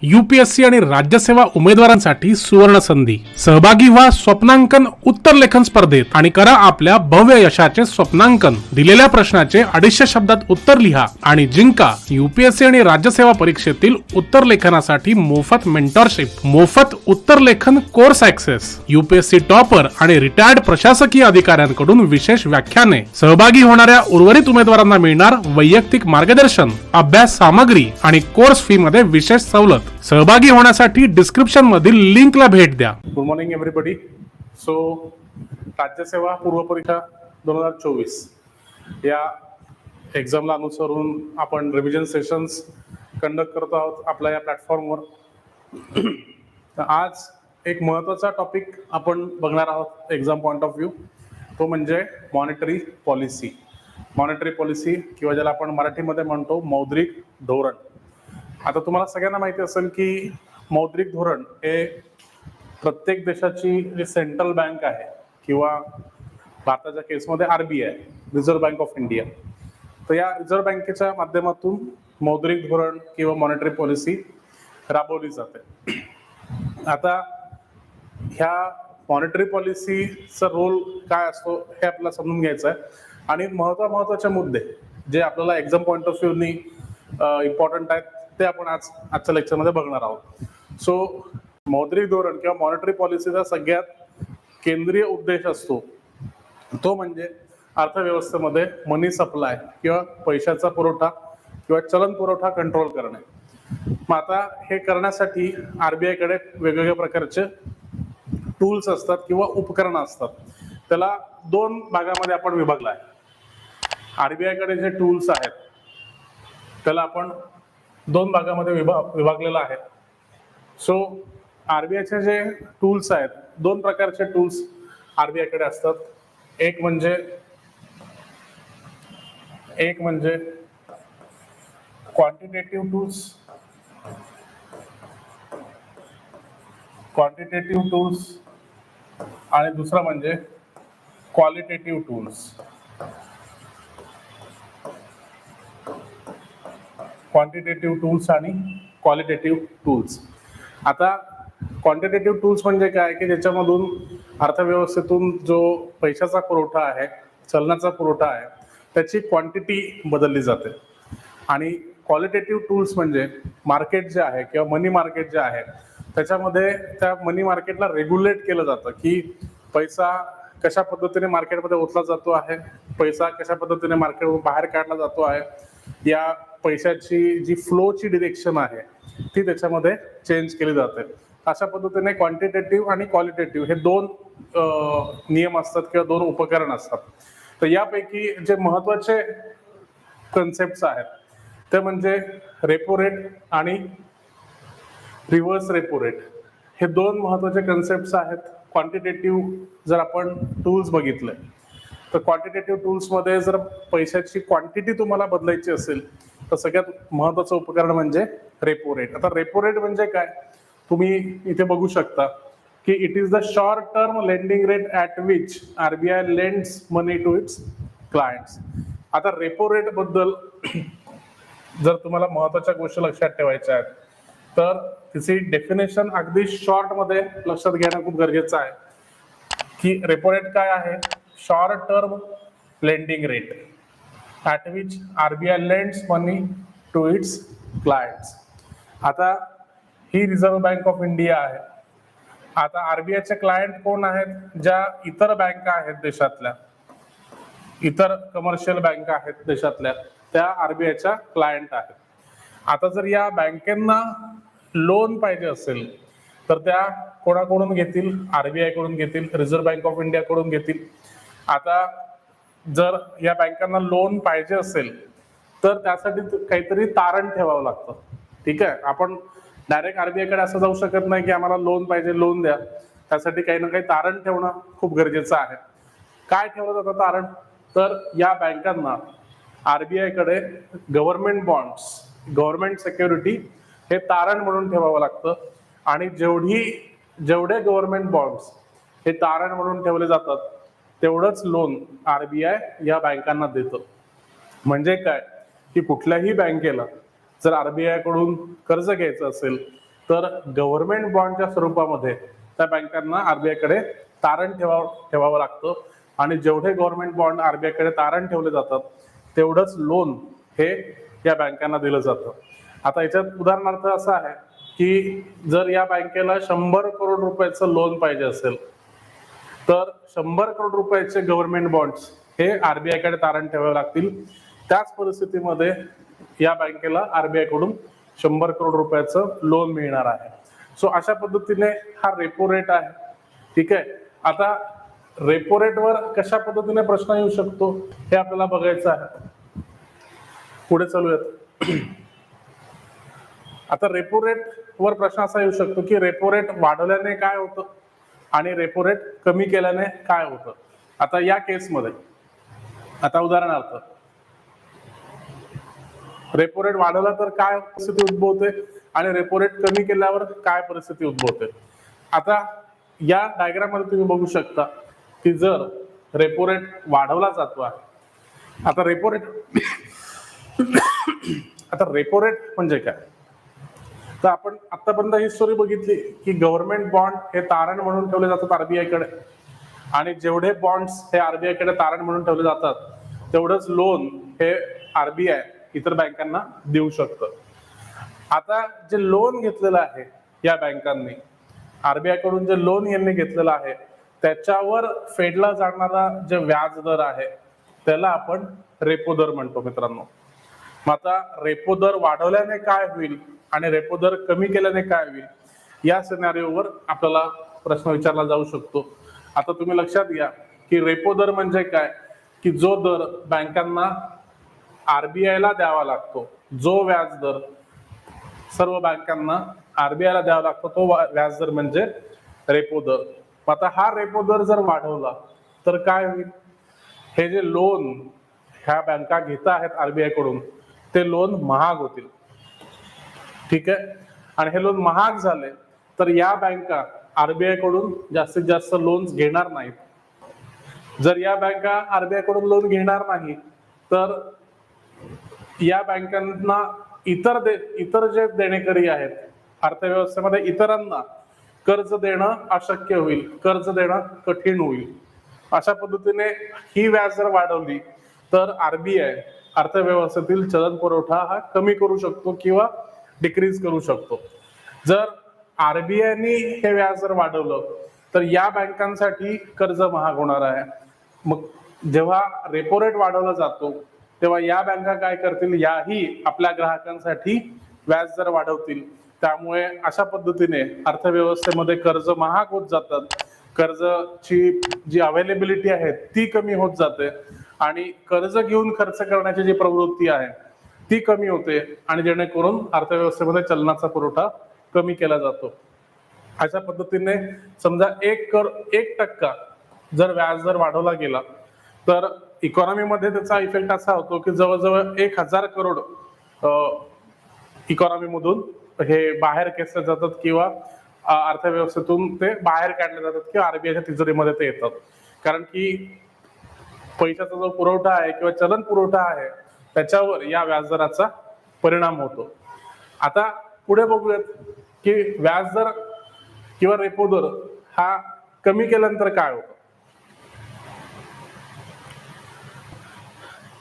UPSC आणि राज्यसेवा उमेदवारांसाठी सुवर्ण संधी. सहभागी व्हा स्वप्नांकन उत्तर लेखन स्पर्धेत आणि करा आपल्या भव्य यशाचे स्वप्नांकन. दिलेल्या प्रश्नाचे 250 शब्दात उत्तर लिहा आणि जिंका यूपीएससी आणि राज्यसेवा परीक्षेतील उत्तर लेखनासाठी मोफत मेंटरशिप, मोफत उत्तर लेखन कोर्स ऍक्सेस, यूपीएससी टॉपर आणि रिटायर्ड प्रशासकीय अधिकाऱ्यांकडून विशेष व्याख्याने. सहभागी होणाऱ्या उर्वरित उमेदवारांना मिळणार वैयक्तिक मार्गदर्शन, अभ्यास सामग्री आणि कोर्स फी मध्ये विशेष सवलत. सहभागी होण्यासाठी डिस्क्रिप्शन मधील लिंकला भेट द्या. Good morning everybody. सो राज्यसेवा पूर्व परीक्षा 2024 या एक्झामला अनुसरून आपण रिव्हिजन सेशन्स कंडक्ट करत आहोत आपल्या या प्लॅटफॉर्मवर. तर आज एक महत्त्वाचा टॉपिक आपण बघणार आहोत एक्झाम पॉईंट ऑफ व्ह्यू, तो म्हणजे मॉनिटरी पॉलिसी. मॉनिटरी पॉलिसी किंवा ज्याला आपण मराठीमध्ये म्हणतो मौद्रिक धोरण. आता तुम्हाला सगळ्यांना माहिती असेल की मौद्रिक धोरण हे प्रत्येक देशाची जी सेंट्रल बँक आहे किंवा भारताच्या केसमध्ये RBI, reserve bank of India, तर या रिझर्व्ह बँकेच्या माध्यमातून मौद्रिक धोरण किंवा मॉनिटरी पॉलिसी राबवली जाते. आता ह्या मॉनिटरी पॉलिसीचा रोल काय असतो हे आपल्याला समजून घ्यायचं आहे आणि महत्त्वाचे मुद्दे जे आपल्याला एक्झाम पॉईंट ऑफ व्ह्यूनी इम्पॉर्टंट आहेत ते आपण आजच्या लेक्चरमध्ये बघणार आहोत. सो मौद्रिक धोरण किंवा मॉनिटरी पॉलिसीचा सगळ्यात केंद्रीय उद्देश असतो तो म्हणजे अर्थव्यवस्थेमध्ये मनी सप्लाय किंवा पैशाचा पुरवठा किंवा चलन पुरवठा कंट्रोल करणे. मग आता हे करण्यासाठी RBI कडे वेगवेगळ्या प्रकारचे टूल्स असतात किंवा उपकरणं असतात. त्याला 2 भागामध्ये आपण विभागला आहे. RBI कडे जे टूल्स आहेत त्याला आपण 2 भागामध्ये विभागलेला आहे. सो RBIचे जे टूल्स आहेत, 2 प्रकारचे टूल्स RBI कडे असतात. एक म्हणजे क्वांटिटेटिव्ह टूल्स आणि दुसरा म्हणजे क्वालिटेटिव्ह टूल्स. क्वांटिटेटिव्ह टूल्स आणि क्वालिटेटिव्ह टूल्स. आता क्वांटिटेटिव्ह टूल्स म्हणजे काय की ज्याच्यामधून अर्थव्यवस्थेतून जो पैशाचा पुरवठा आहे, चलनाचा पुरवठा आहे, त्याची क्वांटिटी बदलली जाते. आणि क्वालिटेटिव्ह टूल्स म्हणजे मार्केट जे आहे किंवा मनी मार्केट जे आहे त्याच्यामध्ये त्या मनी मार्केटला रेग्युलेट केलं जातं की पैसा कशा पद्धतीने मार्केटमध्ये ओतला जातो आहे, पैसा कशा पद्धतीने मार्केटमधून बाहेर काढला जातो आहे, या पैशाची जी फ्लोची डिरेक्शन आहे ती त्याच्यामध्ये चेंज केली जाते. अशा पद्धतीने क्वांटिटेटिव्ह आणि क्वालिटेटिव्ह हे 2 नियम असतात किंवा 2 उपकरण असतात. तर यापैकी जे महत्त्वाचे कन्सेप्ट्स आहेत ते म्हणजे रेपो रेट आणि रिव्हर्स रेपो रेट. हे 2 महत्त्वाचे कन्सेप्ट्स आहेत. क्वांटिटेटिव्ह जर आपण टूल्स बघितले तर क्वांटिटेटिव्ह टूल्समध्ये जर पैशाची क्वांटिटी तुम्हाला बदलायची असेल तर सगळ्यात महत्त्वाचं उपकरण म्हणजे रेपो रेट. आता रेपो रेट म्हणजे काय तुम्ही इथे बघू शकता की it is the short term lending rate at which RBI lends money to its clients. आता रेपो रेट बद्दल जर तुम्हाला महत्त्वाच्या गोष्टी लक्षात ठेवायच्या आहेत तर तिची डेफिनेशन अगदी शॉर्ट मध्ये लक्षात घेणं खूप गरजेचं आहे की रेपो रेट काय आहे. Short term lending rate at which RBI lends money to its clients. आता ही रिझर्व्ह बँक ऑफ इंडिया आहे. आता RBIचे क्लायंट कोण आहेत? ज्या इतर बँका आहेत देशातल्या, इतर कमर्शियल बँका आहेत देशातल्या, त्या RBIच्या क्लायंट आहेत. आता जर या बँकेंना लोन पाहिजे असेल तर त्या कोणाकडून घेतील? RBI कडून घेतील, रिझर्व्ह बँक ऑफ इंडिया कडून घेतील. आता जर या बँकांना लोन पाहिजे असेल तर त्यासाठी काहीतरी तारण ठेवावं लागतं. ठीक आहे, आपण डायरेक्ट RBI कडे असं जाऊ शकत नाही की आम्हाला लोन पाहिजे, लोन द्या. त्यासाठी काही ना काही तारण ठेवणं खूप गरजेचं आहे. काय ठेवलं जातं तारण? तर या बँकांना RBI कडे गव्हर्नमेंट बॉन्ड्स, गव्हर्नमेंट सिक्युरिटी हे तारण म्हणून ठेवावं लागतं. आणि जेवढे गव्हर्नमेंट बॉन्ड्स हे तारण म्हणून ठेवले जातात तेवढंच लोन RBI या बँकांना देतं. म्हणजे काय की कुठल्याही बँकेला जर RBI कडून कर्ज घ्यायचं असेल तर गव्हर्नमेंट बॉन्डच्या स्वरूपामध्ये त्या बँकांना आरबीआयकडे तारण ठेवावं लागतं आणि जेवढे गव्हर्नमेंट बॉन्ड आरबीआयकडे तारण ठेवले जातात तेवढंच लोन हे या बँकांना दिलं जातं. आता याच्यात उदाहरणार्थ असं आहे की जर या बँकेला 100 करोड रुपयाचं लोन पाहिजे असेल तर 100 करोड रुपयाचे गव्हर्नमेंट बॉन्ड्स हे आरबीआयकडे तारण ठेवावे लागतील. त्याच परिस्थितीमध्ये या बँकेला आरबीआय कडून 100 करोड रुपयाचं लोन मिळणार आहे. सो अशा पद्धतीने हा रेपो रेट आहे. ठीक आहे. आता रेपो रेटवर कशा पद्धतीने प्रश्न येऊ शकतो हे आपल्याला बघायचं आहे. पुढे चालूयात. आता रेपो रेट वर प्रश्न असा येऊ शकतो की रेपो रेट वाढवल्याने काय होतं आणि रेपो रेट कमी केल्याने काय होतं. आता या केसमध्ये आता उदाहरणार्थ रेपो रेट वाढवला तर काय परिस्थिती उद्भवते आणि रेपो रेट कमी केल्यावर काय परिस्थिती उद्भवते. आता या डायग्राम मध्ये तुम्ही बघू शकता की जर रेपो रेट वाढवला जातो आहे. आता रेपो रेट आता रेपो रेट म्हणजे काय, तर आपण आतापर्यंत ही स्टोरी बघितली की गव्हर्नमेंट बॉन्ड हे तारण म्हणून ठेवले जातात आरबीआय कडे आणि जेवढे बॉन्ड्स हे आरबीआय कडे तारण म्हणून ठेवले जातात तेवढंच लोन हे आरबीआय इतर बँकांना देऊ शकतं. आता जे लोन घेतलेलं आहे या बँकांनी आरबीआय कडून जे लोन यांनी घेतलेलं आहे त्याच्यावर फेडला जाणारा जे व्याज दर आहे त्याला आपण रेपो दर म्हणतो मित्रांनो. मग आता रेपो दर वाढवल्याने काय होईल आणि रेपो दर कमी केल्याने काय होईल या सिनारिओवर आपल्याला प्रश्न विचारला जाऊ शकतो. आता तुम्ही लक्षात घ्या की रेपो दर म्हणजे काय की जो दर बँकांना आरबीआयला द्यावा लागतो, जो व्याज दर सर्व बँकांना आरबीआयला द्यावा लागतो तो व्याज दर म्हणजे रेपो दर. आता हा रेपो दर जर वाढवला तर काय होईल, हे जे लोन ह्या बँका घेत आहेत आरबीआय कडून ते लोन महाग होतील. ठीक आहे. आणि हे लोन महाग झाले तर या बँका आरबीआय कडून जास्तीत जास्त लोन्स घेणार नाहीत. जर या बँका आरबीआय कडून लोन घेणार नाही तर या बँकांना इतर जे देणेकरी आहेत अर्थव्यवस्थेमध्ये इतरांना कर्ज देणं अशक्य होईल, कर्ज देणं कठीण होईल. अशा पद्धतीने ही व्याज जर वाढवली तर आरबीआय अर्थव्यवस्थेतील चलन पुरवठा हा कमी करू शकतो किंवा डिक्रीज करू शकतो. जर आरबीआयने हे व्याज जर वाढवलं तर या बँकांसाठी कर्ज महाग होणार आहे. मग जेव्हा रेपो रेट वाढवला जातो तेव्हा या बँका काय करतील, याही आपल्या ग्राहकांसाठी व्याज दर वाढवतील. त्यामुळे अशा पद्धतीने अर्थव्यवस्थेमध्ये कर्ज महाग होत जातात, कर्जाची जी अवेलेबिलिटी आहे ती कमी होत जाते आणि कर्ज घेऊन खर्च करण्याची जी प्रवृत्ती आहे ती कमी होते आणि जेणेकरून अर्थव्यवस्थेमध्ये चलनाचा पुरवठा कमी केला जातो. अशा पद्धतीने समजा 1% जर व्याज दर वाढवला गेला तर इकॉनॉमीमध्ये त्याचा इफेक्ट असा होतो की जवळजवळ 1000 करोड इकॉनॉमी मधून हे बाहेर खेचले जातात किंवा अर्थव्यवस्थेतून ते बाहेर काढले जातात किंवा आरबीआयच्या तिजोरीमध्ये ते येतात. कारण की पैशाचा जो पुरवठा आहे किंवा चलन पुरवठा आहे त्याच्यावर या व्याजदराचा परिणाम होतो. आता पुढे बघूयात की व्याजदर किंवा रेपो दर हा कमी केल्यानंतर काय होतं.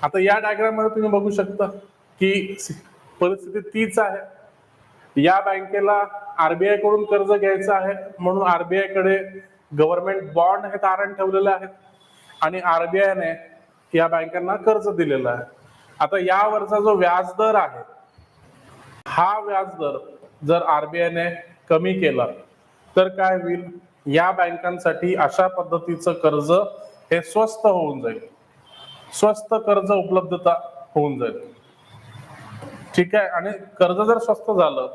आता या डायग्राम मध्ये तुम्ही बघू शकता की परिस्थिती तीच आहे. या बँकेला आरबीआय कडून कर्ज घ्यायचं आहे म्हणून आरबीआय कडे गव्हर्नमेंट बॉन्ड हे तारण ठेवलेले आहेत आणि आरबीआयने या बँकांना कर्ज दिलेलं आहे. आता यावरचा जो व्याज दर आहे हा व्याज दर जर आरबीआयने कमी केला तर काय होईल, या बँकांसाठी अशा पद्धतीचं कर्ज हे स्वस्त होऊन जाईल, स्वस्त कर्ज उपलब्धता होऊन जाईल. ठीक आहे. आणि कर्ज जर स्वस्त झालं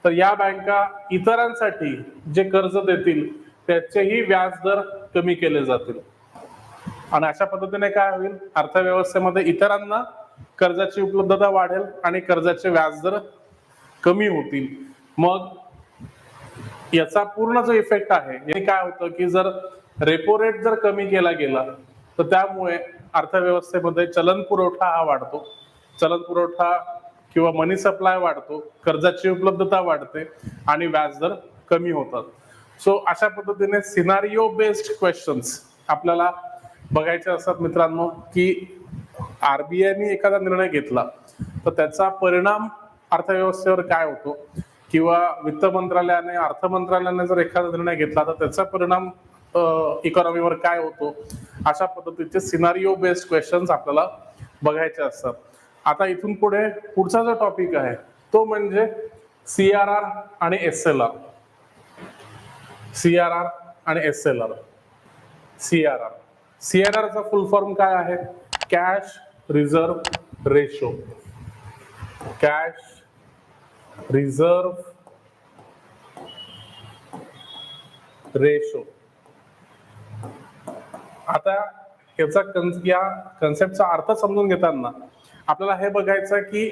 तर या बँका इतरांसाठी जे कर्ज देतील त्याचेही व्याज दर कमी केले जातील आणि अशा पद्धतीने काय होईल, अर्थव्यवस्थेमध्ये इतरांना कर्जाची उपलब्धता वाढेल आणि कर्जाचे व्याज दर कमी होतील. मग याचा पूर्ण जो इफेक्ट आहे हे काय होतं की जर रेपो रेट जर कमी केला गेला तर त्यामुळे अर्थव्यवस्थेमध्ये चलन पुरवठा हा वाढतो. चलन पुरवठा किंवा मनी सप्लाय वाढतो, कर्जाची उपलब्धता वाढते आणि व्याजदर कमी होतात. सो अशा पद्धतीने सिनारिओ बेस्ड क्वेश्चन्स आपल्याला बघायचे असतात मित्रांनो, की आरबीआयने एखादा निर्णय घेतला तर त्याचा परिणाम अर्थव्यवस्थेवर काय होतो, किंवा वित्त मंत्रालयाने अर्थ मंत्रालयाने जर एखादा निर्णय घेतला तर त्याचा परिणाम इकॉनॉमीवर काय होतो. अशा पद्धतीचे सिनारिओ बेस्ड क्वेश्चन्स आपल्याला बघायचे असतात. आता इथून पुढे पुढचा जो टॉपिक आहे तो म्हणजे CRR आणि SLR. CRR आणि SLR. CRR चा फुल फॉर्म काय आहे? Cash reserve ratio. Cash reserve ratio. आता या कन्सेप्टचा अर्थ समजून घेताना आपल्याला हे बघायचं की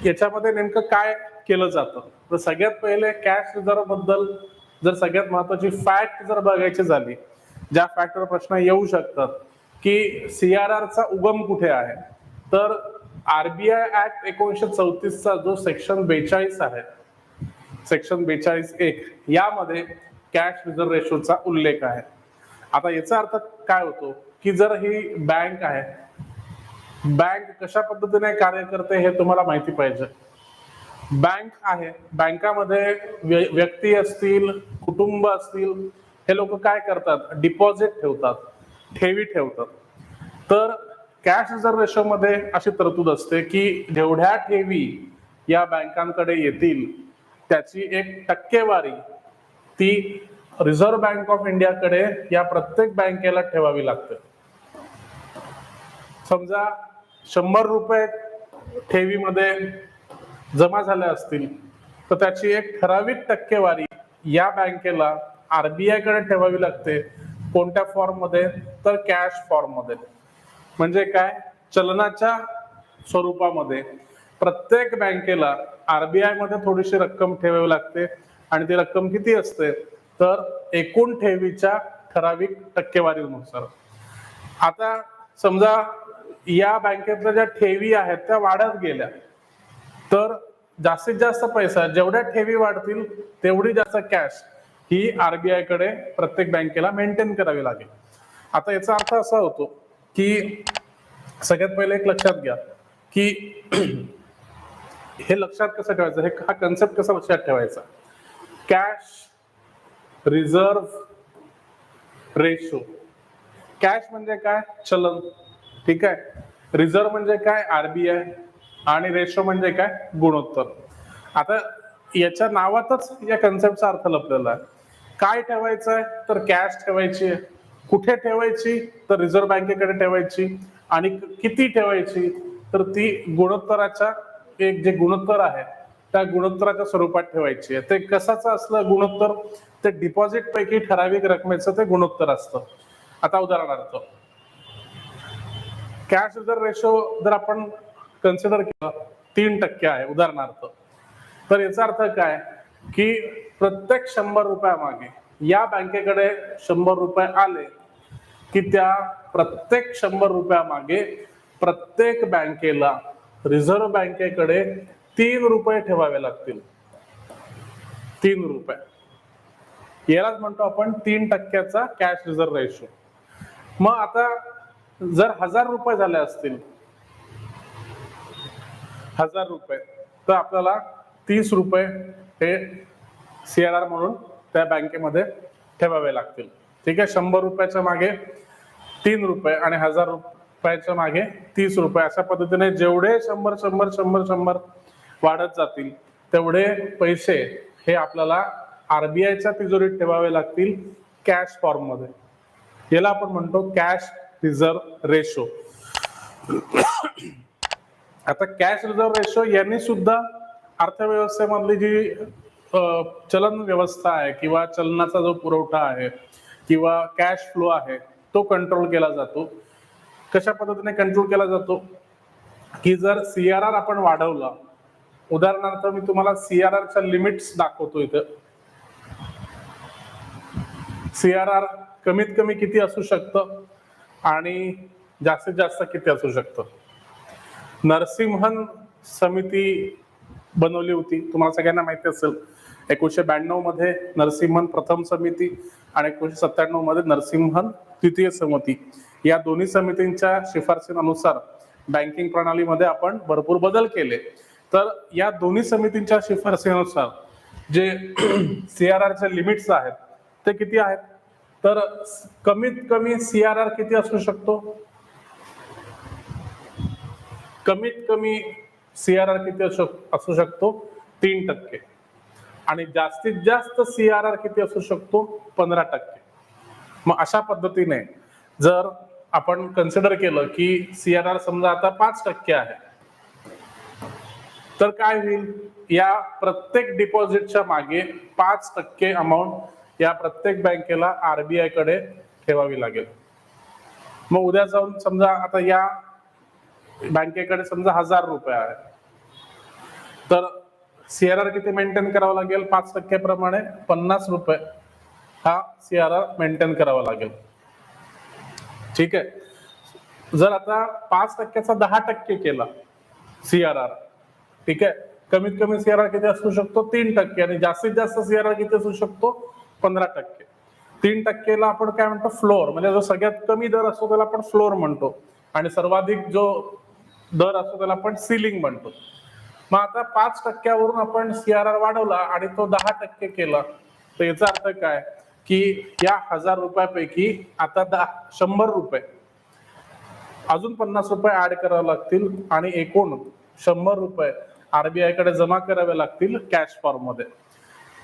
याच्यामध्ये नेमकं काय केलं जातं. तर सगळ्यात पहिले कॅश रिझर्व बद्दल जर सगळ्यात महत्वाची फॅक्ट जर बघायची झाली, ज्या फॅक्टवर प्रश्न येऊ शकतात की CRR चा उगम कुठे आहे, तर आरबीआय ऍक्ट 1934 चा जो सेक्शन 42 आहे, सेक्शन 42(1) यामध्ये कॅश रिझर्व रेशोचा उल्लेख आहे. आता याचा अर्थ काय होतो की जर ही बँक आहे, बँक कशा पद्धतीने कार्य करते हे तुम्हाला माहिती पाहिजे. बँक आहे, बँकामध्ये व्यक्ती असतील, कुटुंब असतील, हे लोक काय करतात? डिपॉझिट ठेवतात, ठेवी ठेवतात. तर कॅश रिझर्व रेशो मध्ये अशी तरतूद असते की जेवढ्या ठेवी या बँकांकडे येतील त्याची एक टक्केवारी ती रिझर्व्ह बँक ऑफ इंडियाकडे या प्रत्येक बँकेला ठेवावी लागते. समजा 100 रुपये ठेवीमध्ये जमा झाले असतील तर त्याची एक ठराविक टक्केवारी या बँकेला आरबीआय कडे ठेवावी लागते. कोणत्या फॉर्म मध्ये? तर कॅश फॉर्म मध्ये. म्हणजे काय? चलनाच्या स्वरूपामध्ये प्रत्येक बँकेला आरबीआय मध्ये थोडीशी रक्कम ठेवावी लागते. आणि ती रक्कम किती असते? तर एकूण ठेवीच्या ठराविक टक्केवारीनुसार. आता समजा या बँकेतल्या ज्या ठेवी आहेत त्या वाढत गेल्या तर जास्तीत जास्त पैसा, जेवढ्या ठेवी वाढतील तेवढी जास्त कॅश ही आरबीआय कडे प्रत्येक बँकेला मेंटेन करावी लागेल. आता याचा अर्थ असा होतो की सगळ्यात पहिले एक लक्षात घ्या की हे लक्षात कसं ठेवायचं, हा कन्सेप्ट कसा लक्षात ठेवायचा. Cash reserve ratio. कॅश म्हणजे काय? चलन. ठीक आहे. रिझर्व म्हणजे काय? आरबीआय. आणि रेशो म्हणजे काय? गुणोत्तर. आता याच्या नावातच या कन्सेप्टचा अर्थ लपलेला आहे. काय ठेवायचं आहे? तर कॅश ठेवायची आहे. कुठे ठेवायची? तर रिझर्व्ह बँकेकडे ठेवायची. आणि किती ठेवायची? तर ती गुणोत्तराच्या एक जे गुणोत्तर आहे त्या गुणोत्तराच्या स्वरूपात ठेवायची आहे. ते कशाचं असलं गुणोत्तर? ते डिपॉझिट पैकी ठराविक रकमेचं ते गुणोत्तर असतं. आता उदाहरणार्थ कॅश रिझर्व रेशो जर आपण कन्सिडर केला 3% आहे उदाहरणार्थ, तर याचा अर्थ काय की प्रत्येक 100 रुपयामागे या बँकेकडे 100 रुपये आले की त्या प्रत्येक 100 रुपयामागे प्रत्येक बँकेला रिझर्व्ह बँकेकडे 3 रुपये ठेवावे लागतील. 3 रुपये. यालाच म्हणतो आपण 3% कॅश रिझर्व रेशो. मग आता जर 1000 रुपये झाले असतील, 1000 रुपये, तर आपल्याला 30 रुपये हे CRR म्हणून त्या बँकेमध्ये ठेवावे लागतील. ठीक आहे. 100 रुपयाच्या मागे 3 रुपये आणि 1000 रुपयाच्या मागे 30 रुपये. अशा पद्धतीने जेवढे 100 वाढत जातील तेवढे पैसे हे आपल्याला आरबीआयच्या तिजोरीत ठेवावे लागतील कॅश फॉर्म मध्ये. याला आपण म्हणतो कॅश रिझर्व रेशो. आता कॅश रिझर्व रेशो यांनी सुद्धा अर्थव्यवस्थेमधली जी चलन व्यवस्था आहे किंवा चलनाचा जो पुरवठा आहे किंवा कॅश फ्लो आहे तो कंट्रोल केला जातो. कशा पद्धतीने कंट्रोल केला जातो की जर CRR आपण वाढवला, उदाहरणार्थ मी तुम्हाला CRR च्या लिमिट्स दाखवतो इथं. CRR कमीत कमी किती असू शकतं आणि जास्तीत जास्त किती असू शकतं. नरसिंहन समिती बनवली होती, तुम्हाला सगळ्यांना माहिती असेल. 1992 मध्ये नरसिंहन प्रथम समिती आणि 1997 मध्ये नरसिंहन द्वितीय समिती, या दोन्ही समितींच्या शिफारसीनुसार बँकिंग प्रणालीमध्ये आपण भरपूर बदल केले. तर या दोन्ही समितींच्या शिफारसीनुसार जे CRR चे लिमिट्स आहेत ते किती आहेत, तर कमीत कमी CRR किती असू शकतो, कमीत कमी CRR किती असू शकतो 3%, आणि जास्तीत जास्त CRR किती असू शकतो 15%. मग अशा पद्धतीने जर आपण कन्सिडर केलं की CRR समजा आता 5% आहे, तर काय होईल, या प्रत्येक डिपॉझिटच्या मागे 5% अमाऊंट या प्रत्येक बँकेला RBI कडे ठेवावी लागेल. मग उद्या जाऊन समजा आता या बँकेकडे समजा 1000 रुपये आहे, तर CRR किती मेंटेन करावं लागेल, 5% प्रमाणे 50 रुपये हा CRR मेंटेन करावा लागेल. ठीक आहे. जर आता 5%चा 10% केला CRR, ठीक आहे, कमीत कमी CRR किती असू शकतो 3%, आणि जास्तीत जास्त CRR किती असू शकतो 15%. 3%ला आपण काय म्हणतो फ्लोअर, म्हणजे जो सगळ्यात कमी दर असतो त्याला आपण फ्लोअर म्हणतो, आणि सर्वाधिक जो दर असतो त्याला आपण सिलिंग म्हणतो. मग आता 5%वरून आपण CRR वाढवला आणि तो 10% केला, तर याचा अर्थ काय की या 1000 रुपयापैकी आता 100 रुपये अजून 50 रुपये ऍड करावे लागतील, आणि एकूण 100 रुपये RBI कडे जमा करावे लागतील कॅश फॉर्म मध्ये.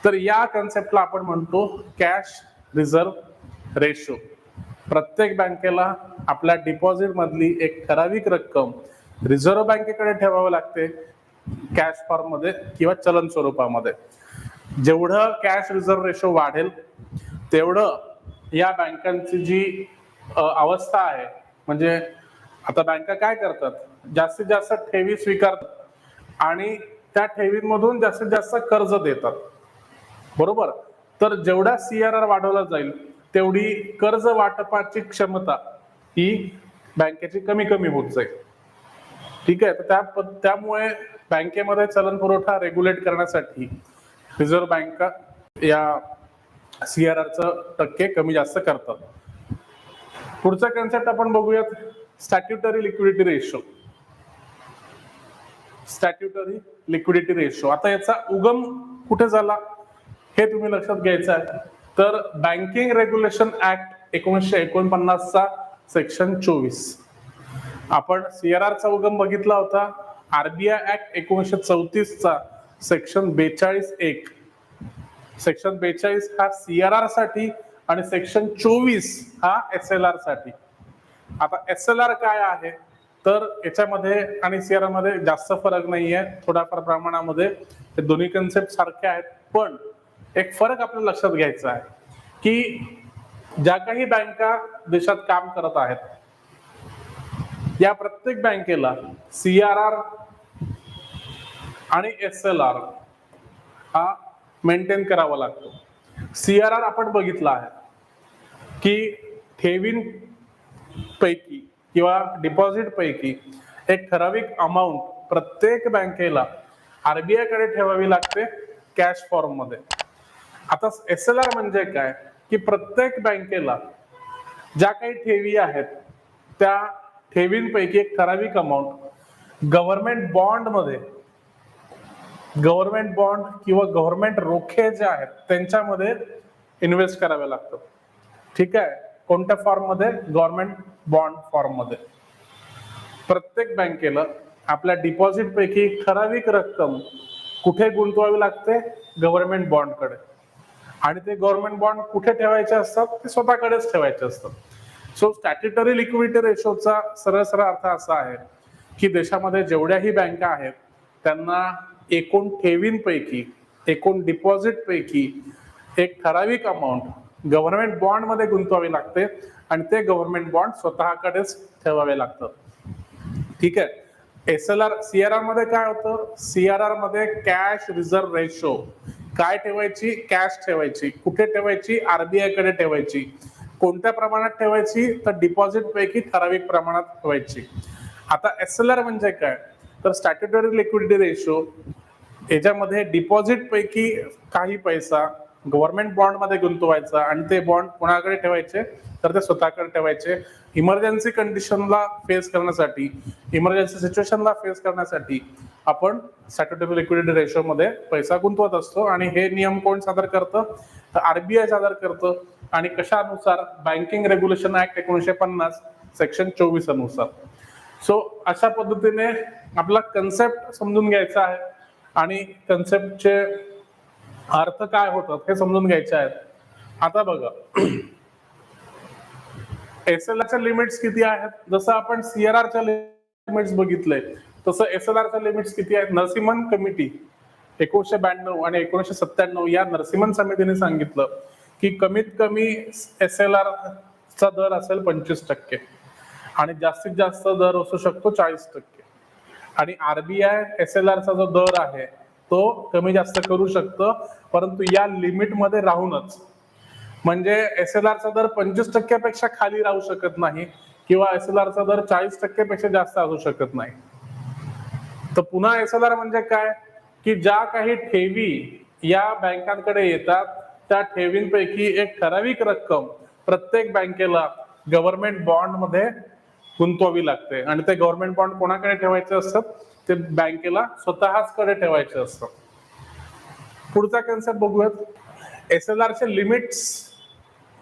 तर या कन्सेप्टला आपण म्हणतो कॅश रिझर्व्ह रेशो. प्रत्येक बँकेला आपल्या डिपॉझिट मधली एक ठराविक रक्कम रिझर्व्ह बँकेकडे ठेवावी लागते कॅश फॉर्म मध्ये किंवा चलन स्वरूपामध्ये. जेवढं कॅश रिझर्व्ह रेशो वाढेल तेवढं या बँकांची जी अवस्था आहे, म्हणजे आता बँका काय करतात, जास्तीत जास्त ठेवी स्वीकारतात आणि त्या ठेवींमधून जास्तीत जास्त कर्ज देतात, बरोबर. तर जेवढा CRR वाढवला जाईल तेवढी कर्ज वाटपाची क्षमता ही बँकेची कमी कमी होत जाईल. ठीक आहे. तर त्यामुळे बँकेमध्ये चलन पुरवठा रेग्युलेट करण्यासाठी रिझर्व्ह बँका या CRRचं टक्के कमी जास्त करतात. पुढचा कन्सेप्ट आपण बघूयात, statutory liquidity ratio. Statutory liquidity ratio, आता याचा उगम कुठे झाला हे तुम्ही लक्षात घ्यायचं आहे. तर बँकिंग रेग्युलेशन ऍक्ट 1949 चा सेक्शन 24, आपण CRR चा उगम बघितला होता. RBI ऍक्ट 1934 चा सेक्शन 42(1). सेक्शन 42 हा CRR साठी आणि सेक्शन 24 हा SLR साठी. आता SLR काय आहे, तर याच्यामध्ये आणि CRR मध्ये जास्त फरक नाहीये, थोडाफार प्रमाणामध्ये हे दोन्ही कन्सेप्ट सारखे आहेत. पण एक फरक आपल्याला लक्षात घ्यायचा आहे की ज्या काही बँका देशात काम करत आहेत या प्रत्येक बँकेला CRR आणि SLR हा मेंटेन करावा लागतो. CRR आपण बघितला आहे की ठेवींपैकी किंवा डिपॉझिट पैकी एक ठराविक अमाऊंट प्रत्येक बँकेला RBI कडे ठेवावी लागते कॅश फॉर्म मध्ये. आता SLR म्हणजे काय की प्रत्येक बँकेला ज्या काही ठेवी आहेत त्या ठेवींपैकी एक ठराविक अमाऊंट गव्हर्नमेंट बॉन्ड मध्ये, गव्हर्नमेंट बॉन्ड किंवा गव्हर्नमेंट रोखे जे आहेत त्यांच्यामध्ये इन्व्हेस्ट करावे लागतं. ठीक आहे. कोणत्या फॉर्म मध्ये, गव्हर्नमेंट बॉन्ड फॉर्म मध्ये. प्रत्येक बँकेला आपल्या डिपॉझिट पैकी एक ठराविक रक्कम कुठे गुंतवावी लागते, गव्हर्नमेंट बॉन्ड कडे. आणि ते गव्हर्नमेंट बॉन्ड कुठे ठेवायचे असतात, ते स्वतःकडेच ठेवायचे असतात. सो स्टॅट्युटरी लिक्विडिटी रेशोचा सरळ सरळ अर्थ असा आहे की देशामध्ये जेवढ्याही बँका आहेत त्यांना एकूण ठेवींपैकी, एकूण डिपॉझिट पैकी एक ठराविक अमाऊंट गव्हर्नमेंट बॉन्ड मध्ये गुंतवावी लागते आणि ते गव्हर्नमेंट बॉन्ड स्वतःकडेच ठेवावे लागतात. ठीक आहे. SLR CRR मध्ये काय होतं, CRR मध्ये कॅश रिझर्व्ह रेशो काय ठेवायची, कॅश ठेवायची. कुठे ठेवायची, RBI कडे ठेवायची. कोणत्या प्रमाणात ठेवायची, तर डिपॉझिट पैकी ठराविक प्रमाणात ठेवायची. आता SLR म्हणजे काय, तर स्टॅट्युटरी लिक्विडिटी रेशो याच्यामध्ये डिपॉझिट पैकी काही पैसा गव्हर्नमेंट बॉन्ड मध्ये गुंतवायचा आणि ते बॉन्ड कोणाकडे ठेवायचे तर ते स्वतःकडे ठेवायचे. इमर्जन्सी कंडिशनला फेस करण्यासाठी, इमर्जन्सी सिच्युएशनला फेस करण्यासाठी आपण स्टॅट्युटरी लिक्विडिटी रेशो मध्ये पैसा गुंतवत असतो. आणि हे नियम कोण सादर करतं तर आरबीआय सादर करतं. आणि कशानुसार बँकिंग रेग्युलेशन ऍक्ट 1950 सेक्शन 24 अनुसार. सो अशा पद्धतीने आपला कन्सेप्ट समजून घ्यायचा आहे आणि कन्सेप्टचे अर्थ काय होतात हे समजून घ्यायचे आहेत. आता बघा एसएलआरच्या लिमिट्स किती आहेत. जसं आपण सीआरआरच्या लिमिट्स बघितले तसं एसएलआरच्या लिमिट्स किती आहेत. नरसिम्हन कमिटी 1992 आणि 1997 या नरसिम्हन समितीने सांगितलं की कमीत कमी एसएलआर चा दर असेल 25% आणि जास्तीत जास्त दर असू शकतो 40%. आणि आरबीआय एसएलआर चा जो दर आहे तो कमी जास्त करू शकतं, परंतु या लिमिट मध्ये राहूनच. म्हणजे एसएलआर चा दर 25% पेक्षा खाली राहू शकत नाही किंवा एसएलआर चा दर 40% पेक्षा जास्त असू शकत नाही. तर पुन्हा एसएलआर म्हणजे काय की ज्या काही ठेवी या बँकांकडे येतात त्या ठेवींपैकी एक ठराविक रक्कम प्रत्येक बँकेला गव्हर्नमेंट बॉन्ड मध्ये गुंतवावी लागते. आणि ते गव्हर्नमेंट बॉन्ड कोणाकडे ठेवायचे असतात ते बँकेला स्वतःच कडे ठेवायचे असतात. पुढचा कन्सेप्ट बघूयात. एसएलआर चे लिमिट्स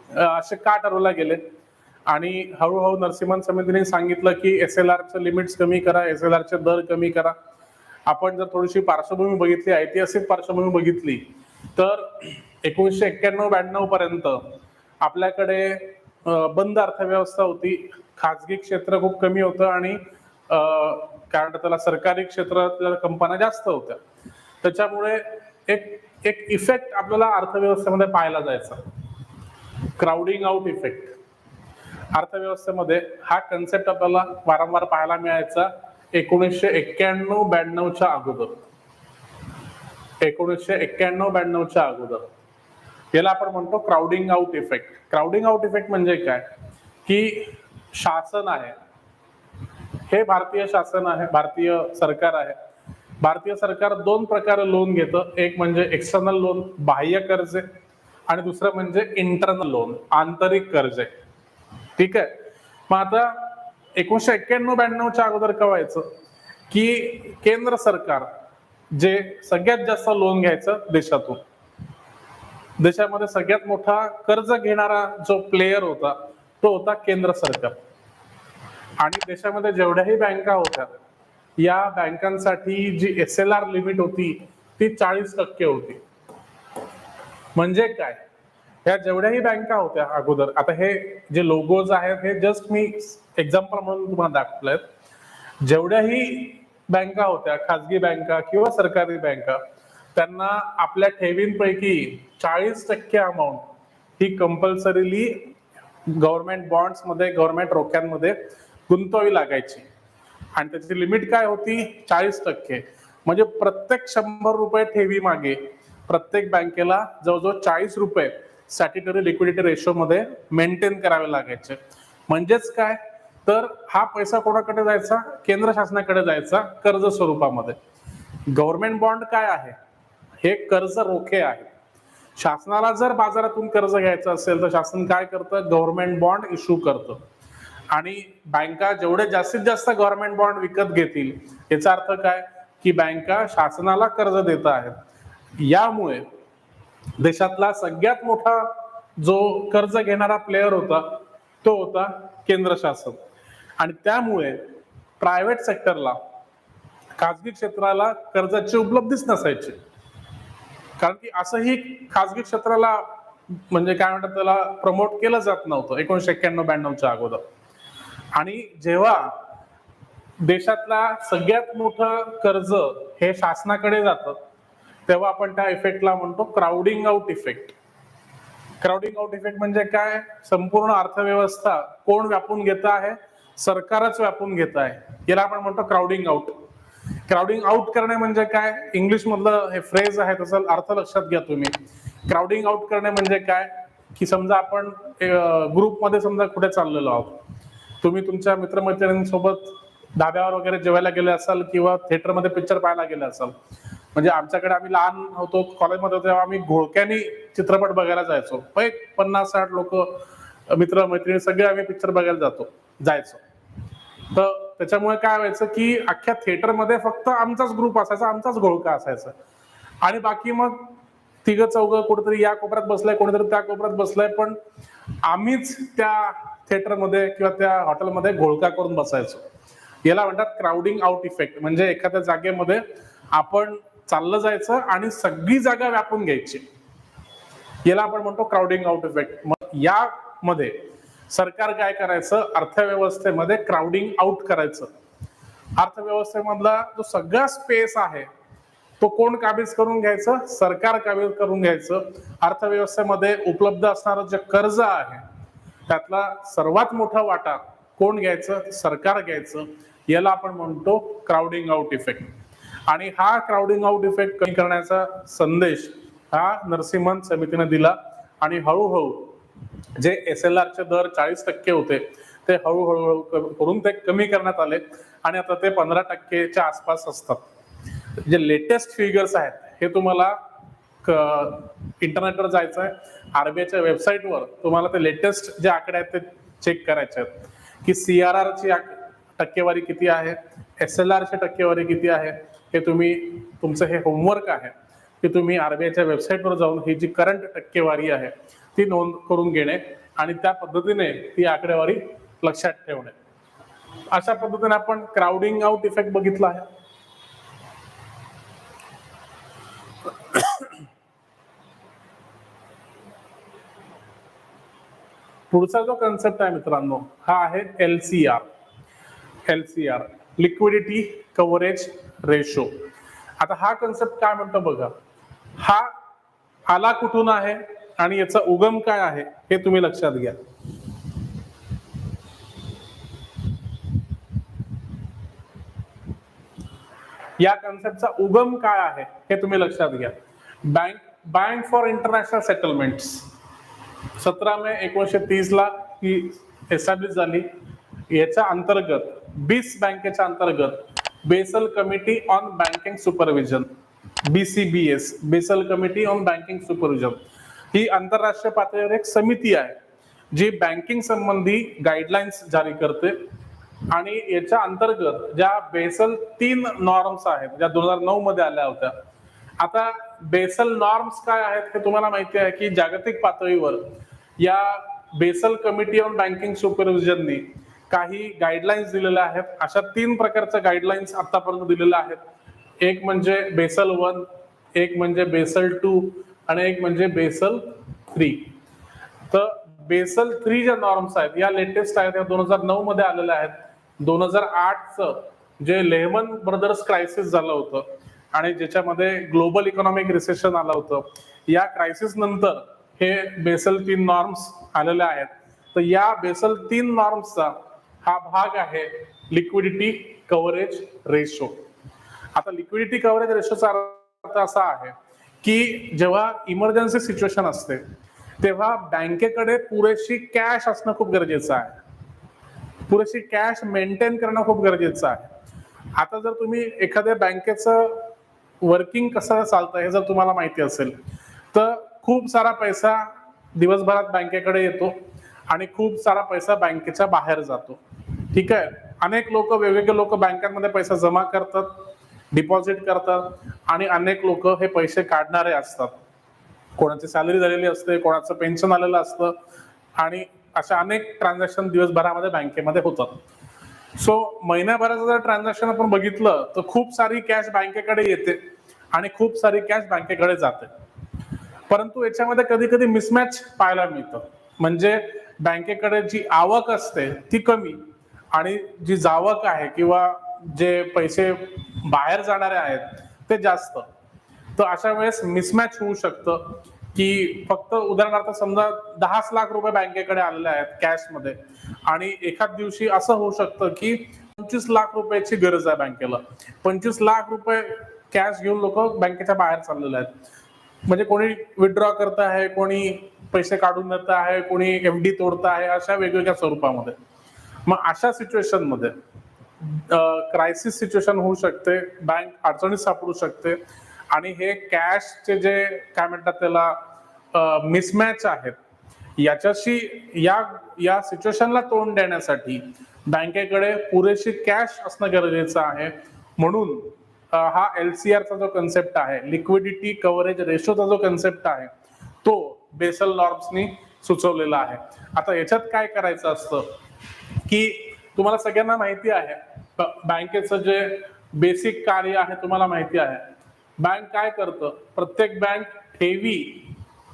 असे का ठरवले गेले आणि हळूहळू नरसिम्हन समितीने सांगितलं की एसएलआर चे लिमिट्स कमी करा, एसएलआर चे दर कमी करा. आपण जर थोडीशी पार्श्वभूमी बघितली, ऐतिहासिक पार्श्वभूमी बघितली तर 1991-92 पर्यंत आपल्याकडे बंद अर्थव्यवस्था होती. खाजगी क्षेत्र खूप कमी होतं आणि कारण त्याला सरकारी क्षेत्रातल्या कंपन्या जास्त होत्या. त्याच्यामुळे एक इफेक्ट आपल्याला अर्थव्यवस्थेमध्ये पाहायला जायचा, क्राउडिंग आउट इफेक्ट. अर्थव्यवस्थेमध्ये हा कन्सेप्ट आपल्याला वारंवार पाहायला मिळायचा 1991-92च्या अगोदर. 1991-92च्या अगोदर याला आपण म्हणतो crowding out effect. Crowding out effect म्हणजे काय की शासन आहे, हे भारतीय शासन आहे, भारतीय सरकार आहे. भारतीय सरकार दोन प्रकारे लोन घेतं. एक म्हणजे एक्सटर्नल लोन, बाह्य कर्ज, आणि दुसरं म्हणजे इंटरनल लोन, आंतरिक कर्ज. ठीक आहे. मग आता 1991-92च्या अगोदर काय व्हायचं की केंद्र सरकार जे सगळ्यात जास्त लोन घ्यायचं देशातून, देशामध्ये सगळ्यात मोठा कर्ज घेणारा जो प्लेयर होता तो होता केंद्र सरकार. आणि देशामध्ये जेवढ्याही बँका होत्या या बँकांसाठी जी एसएलआर लिमिट होती ती 40% होती. म्हणजे काय, ह्या जेवढ्याही बँका होत्या अगोदर, आता हे जे लोगोज आहेत हे जस्ट मी एक्झाम्पल म्हणून तुम्हाला दाखवलेत. जेवढ्याही बँका होत्या, खाजगी बँका किंवा सरकारी बँका, त्यांना आपल्या ठेवींपैकी 40% अमाऊंट ही कंपल्सरीली गव्हर्नमेंट बॉन्ड्स मध्ये, गव्हर्नमेंट रोख्यांमध्ये गुंतवावी लागायची. आणि त्याची लिमिट काय होती 40%. म्हणजे प्रत्येक 100 रुपये ठेवी मागे प्रत्येक बँकेला जवळजवळ 40 रुपये स्टॅट्युटरी लिक्विडिटी रेशो मध्ये मेंटेन करावे लागायचे. म्हणजेच काय तर हा पैसा कोणाकडे जायचा, केंद्र शासनाकडे जायचा कर्ज स्वरूपामध्ये. गव्हर्नमेंट बॉन्ड काय आहे, हे कर्ज रोखे आहे. शासनाला जर बाजारातून कर्ज घ्यायचं असेल तर शासन काय करतं, गव्हर्नमेंट बॉन्ड इश्यू करतं. आणि बँका जेवढे जास्तीत जास्त गव्हर्नमेंट बॉन्ड विकत घेतील याचा अर्थ काय की बँका शासनाला कर्ज देत आहेत. यामुळे देशातला सगळ्यात मोठा जो कर्ज घेणारा प्लेयर होता तो होता केंद्र शासन. आणि त्यामुळे प्रायव्हेट सेक्टरला, खाजगी क्षेत्राला कर्जाची उपलब्धीच नसायची. कारण की असंही खाजगी क्षेत्राला म्हणजे काय म्हणतात त्याला प्रमोट केलं जात नव्हतं 1991-92च्या अगोदर. आणि जेव्हा देशातला सगळ्यात मोठं कर्ज हे शासनाकडे जातं तेव्हा आपण त्या इफेक्टला म्हणतो crowding out effect. Crowding out effect म्हणजे काय, संपूर्ण अर्थव्यवस्था कोण व्यापून घेत आहे, सरकारच व्यापून घेत आहे. याला आपण म्हणतो क्राउडिंग आउट. क्राउडिंग आउट करणे म्हणजे काय, इंग्लिश मधलं हे फ्रेज आहे त्याचा अर्थ लक्षात घ्या तुम्ही. क्राउडिंग आउट करणे म्हणजे काय की समजा आपण ग्रुपमध्ये समजा कुठे चाललेलो आहोत, तुम्ही तुमच्या मित्रमैत्रिणींसोबत धाब्यावर वगैरे जेवायला गेले असाल किंवा थिएटरमध्ये पिक्चर पाहायला गेले असाल. म्हणजे आमच्याकडे आम्ही लहान होतो, कॉलेजमध्ये होतो, तेव्हा आम्ही घोळक्यानी चित्रपट बघायला जायचो. 50-60 लोक, मित्र मैत्रिणी सगळे आम्ही पिक्चर बघायला जायचो. तर त्याच्यामुळे काय व्हायचं की अख्ख्या थिएटरमध्ये फक्त आमचाच ग्रुप असायचा, आमचाच घोळका असायचा. आणि बाकी मग तिघं चौघं कुठेतरी या कोपऱ्यात बसलाय, कोणीतरी त्या कोपऱ्यात बसलाय, पण आम्हीच त्या थिएटरमध्ये किंवा त्या हॉटेलमध्ये घोळका करून बसायचो. याला म्हणतात क्राउडिंग आउट इफेक्ट. म्हणजे एखाद्या जागेमध्ये आपण चाललं जायचं आणि सगळी जागा व्यापून घ्यायची, याला आपण म्हणतो क्राउडिंग आउट इफेक्ट. मग यामध्ये सरकार काय करायचं, अर्थव्यवस्थेमध्ये क्राउडिंग आउट करायचं. अर्थव्यवस्थेमधला जो सगळा स्पेस आहे तो कोण काबीज करून घ्यायचं, सरकार काबीज करून घ्यायचं. अर्थव्यवस्थेमध्ये उपलब्ध असणारं जे कर्ज आहे त्यातला सर्वात मोठा वाटा कोण घ्यायचं, सरकार घ्यायचं. याला आपण म्हणतो क्राउडिंग आउट इफेक्ट. आणि हा क्राउडिंग आउट इफेक्ट कमी करण्याचा संदेश हा नरसिम्हन समितीने दिला. आणि हळूहळू जे SLR चे दर 40% होते ते हळूहळू करून ते कमी करण्यात आले आणि आता ते 15% आसपास असतात. जे लेटेस्ट फिगर्स आहेत हे तुम्हाला इंटरनेटवर जायचं आहे, RBIच्या वेबसाईटवर तुम्हाला ते लेटेस्ट जे आकडे आहेत ते चेक करायचे आहेत की CRR ची टक्केवारी किती आहे, SLR ची टक्केवारी किती आहे. हे तुम्ही, तुमचं हे होमवर्क आहे की तुम्ही RBIच्या वेबसाईटवर जाऊन ही जी करंट टक्केवारी आहे ती नोंद करून घेणे आणि त्या पद्धतीने ती आकडेवारी लक्षात ठेवणे. अशा पद्धतीने आपण क्राउडिंग आउट इफेक्ट बघितला आहे. पुढचा जो कन्सेप्ट आहे मित्रांनो हा आहे LCR. Liquidity coverage ratio. आता हा कन्सेप्ट काय म्हणतो बघा, हा आला कुठून आहे आणि याचा उगम काय आहे हे तुम्ही लक्षात घ्या. या कन्सेप्टचा उगम काय आहे हे तुम्ही लक्षात घ्या. बँक फॉर इंटरनॅशनल सेटलमेंट्स 17 मे 1930 ला ही एस्टॅब्लिश झाली. याच्या अंतर्गत BIS बँकेच्या अंतर्गत Basel committee on banking supervision, BCBS, Basel committee on banking supervision, ही आंतरराष्ट्रीय पातळीवर एक समिती आहे जी बँकिंग संबंधी गाईडलाईन्स जारी करते. आणि याच्या अंतर्गत ज्या बेसल 3 नॉर्म्स आहेत ज्या 2009 मध्ये आल्या होत्या. आता बेसल नॉर्म्स काय आहेत हे तुम्हाला माहिती आहे की जागतिक पातळीवर या बेसल कमिटी ऑन बँकिंग सुपरविजननी काही गाईडलाईन्स दिलेल्या आहेत. अशा 3 प्रकारच्या गाईडलाईन्स आतापर्यंत दिलेल्या आहेत. एक म्हणजे बेसल 1, एक म्हणजे बेसल 2 आणि एक म्हणजे बेसल 3. तर बेसल 3 ज्या नॉर्म्स आहेत या लेटेस्ट आहेत, या 2009 मध्ये आलेल्या आहेत. 2008चं जे लेहमन ब्रदर्स क्रायसिस झालं होतं आणि ज्याच्यामध्ये ग्लोबल इकॉनॉमिक रिसेशन आलं होतं, या क्रायसिस नंतर हे बेसल 3 नॉर्म्स आलेले आहेत. तर या बेसल 3 नॉर्म्सचा हा भाग आहे लिक्विडिटी कव्हरेज रेशो. आता लिक्विडिटी कव्हरेज रेशोचा अर्थ असा आहे की जेव्हा इमर्जन्सी सिच्युएशन असते तेव्हा बँकेकडे पुरेशी कॅश असणं खूप गरजेचं आहे, पुरेशी कॅश मेंटेन करणं खूप गरजेचं आहे. आता जर तुम्ही एखाद्या बँकेचं वर्किंग कसं चालतं हे जर तुम्हाला माहिती असेल तर खूप सारा पैसा दिवसभरात बँकेकडे येतो आणि खूप सारा पैसा बँकेच्या बाहेर जातो. ठीक आहे, अनेक लोक, वेगवेगळे लोक बँकांमध्ये पैसा जमा करतात, डिपॉझिट करतात आणि अनेक लोक हे पैसे काढणारे असतात. कोणाची सॅलरी झालेली असते, कोणाचं पेन्शन आलेलं असतं आणि अशा अनेक ट्रान्झॅक्शन दिवसभरामध्ये बँकेमध्ये होतात. सो महिन्याभराचं जर ट्रान्झॅक्शन आपण बघितलं तर खूप सारी कॅश बँकेकडे येते आणि खूप सारी कॅश बँकेकडे जाते. परंतु याच्यामध्ये कधी कधी मिसमॅच पाहायला मिळतं. म्हणजे बँकेकडे जी आवक असते ती कमी आणि जी जावक आहे किंवा जे पैसे बाहेर जाणारे आहेत ते जास्त. तर अशा वेळेस मिसमॅच होऊ शकतं की फक्त उदाहरणार्थ समजा 10 लाख रुपये बँकेकडे आलेले आहेत कॅश मध्ये आणि एखाद दिवशी असं होऊ शकतं की 25 लाख रुपयाची गरज आहे बँकेला. 25 लाख रुपये कॅश घेऊन लोक बँकेच्या बाहेर चाललेले आहेत. म्हणजे कोणी विथड्रॉ करत आहे, कोणी पैसे काढून देत आहे, कोणी FD तोडत आहे, अशा वेगवेगळ्या स्वरूपामध्ये. मग अशा सिच्युएशन मध्ये क्रायसिस सिच्युएशन होऊ शकते, बँक अडचणीत सापडू शकते आणि हे कॅशचे जे काय म्हणतात त्याला मिसमॅच आहेत याच्याशी या सिच्युएशनला तोंड देण्यासाठी बँकेकडे पुरेशी कॅश असणं गरजेचं आहे. म्हणून हा LCRचा जो कन्सेप्ट आहे, लिक्विडिटी कव्हरेज रेशोचा जो कन्सेप्ट आहे, तो बेसल नॉर्म्सनी सुचवलेला आहे. आता याच्यात काय करायचं असतं की तुम्हाला सगळ्यांना माहिती आहे बँकेचं जे बेसिक कार्य आहे तुम्हाला माहिती आहे. बँक काय करतं, प्रत्येक बँक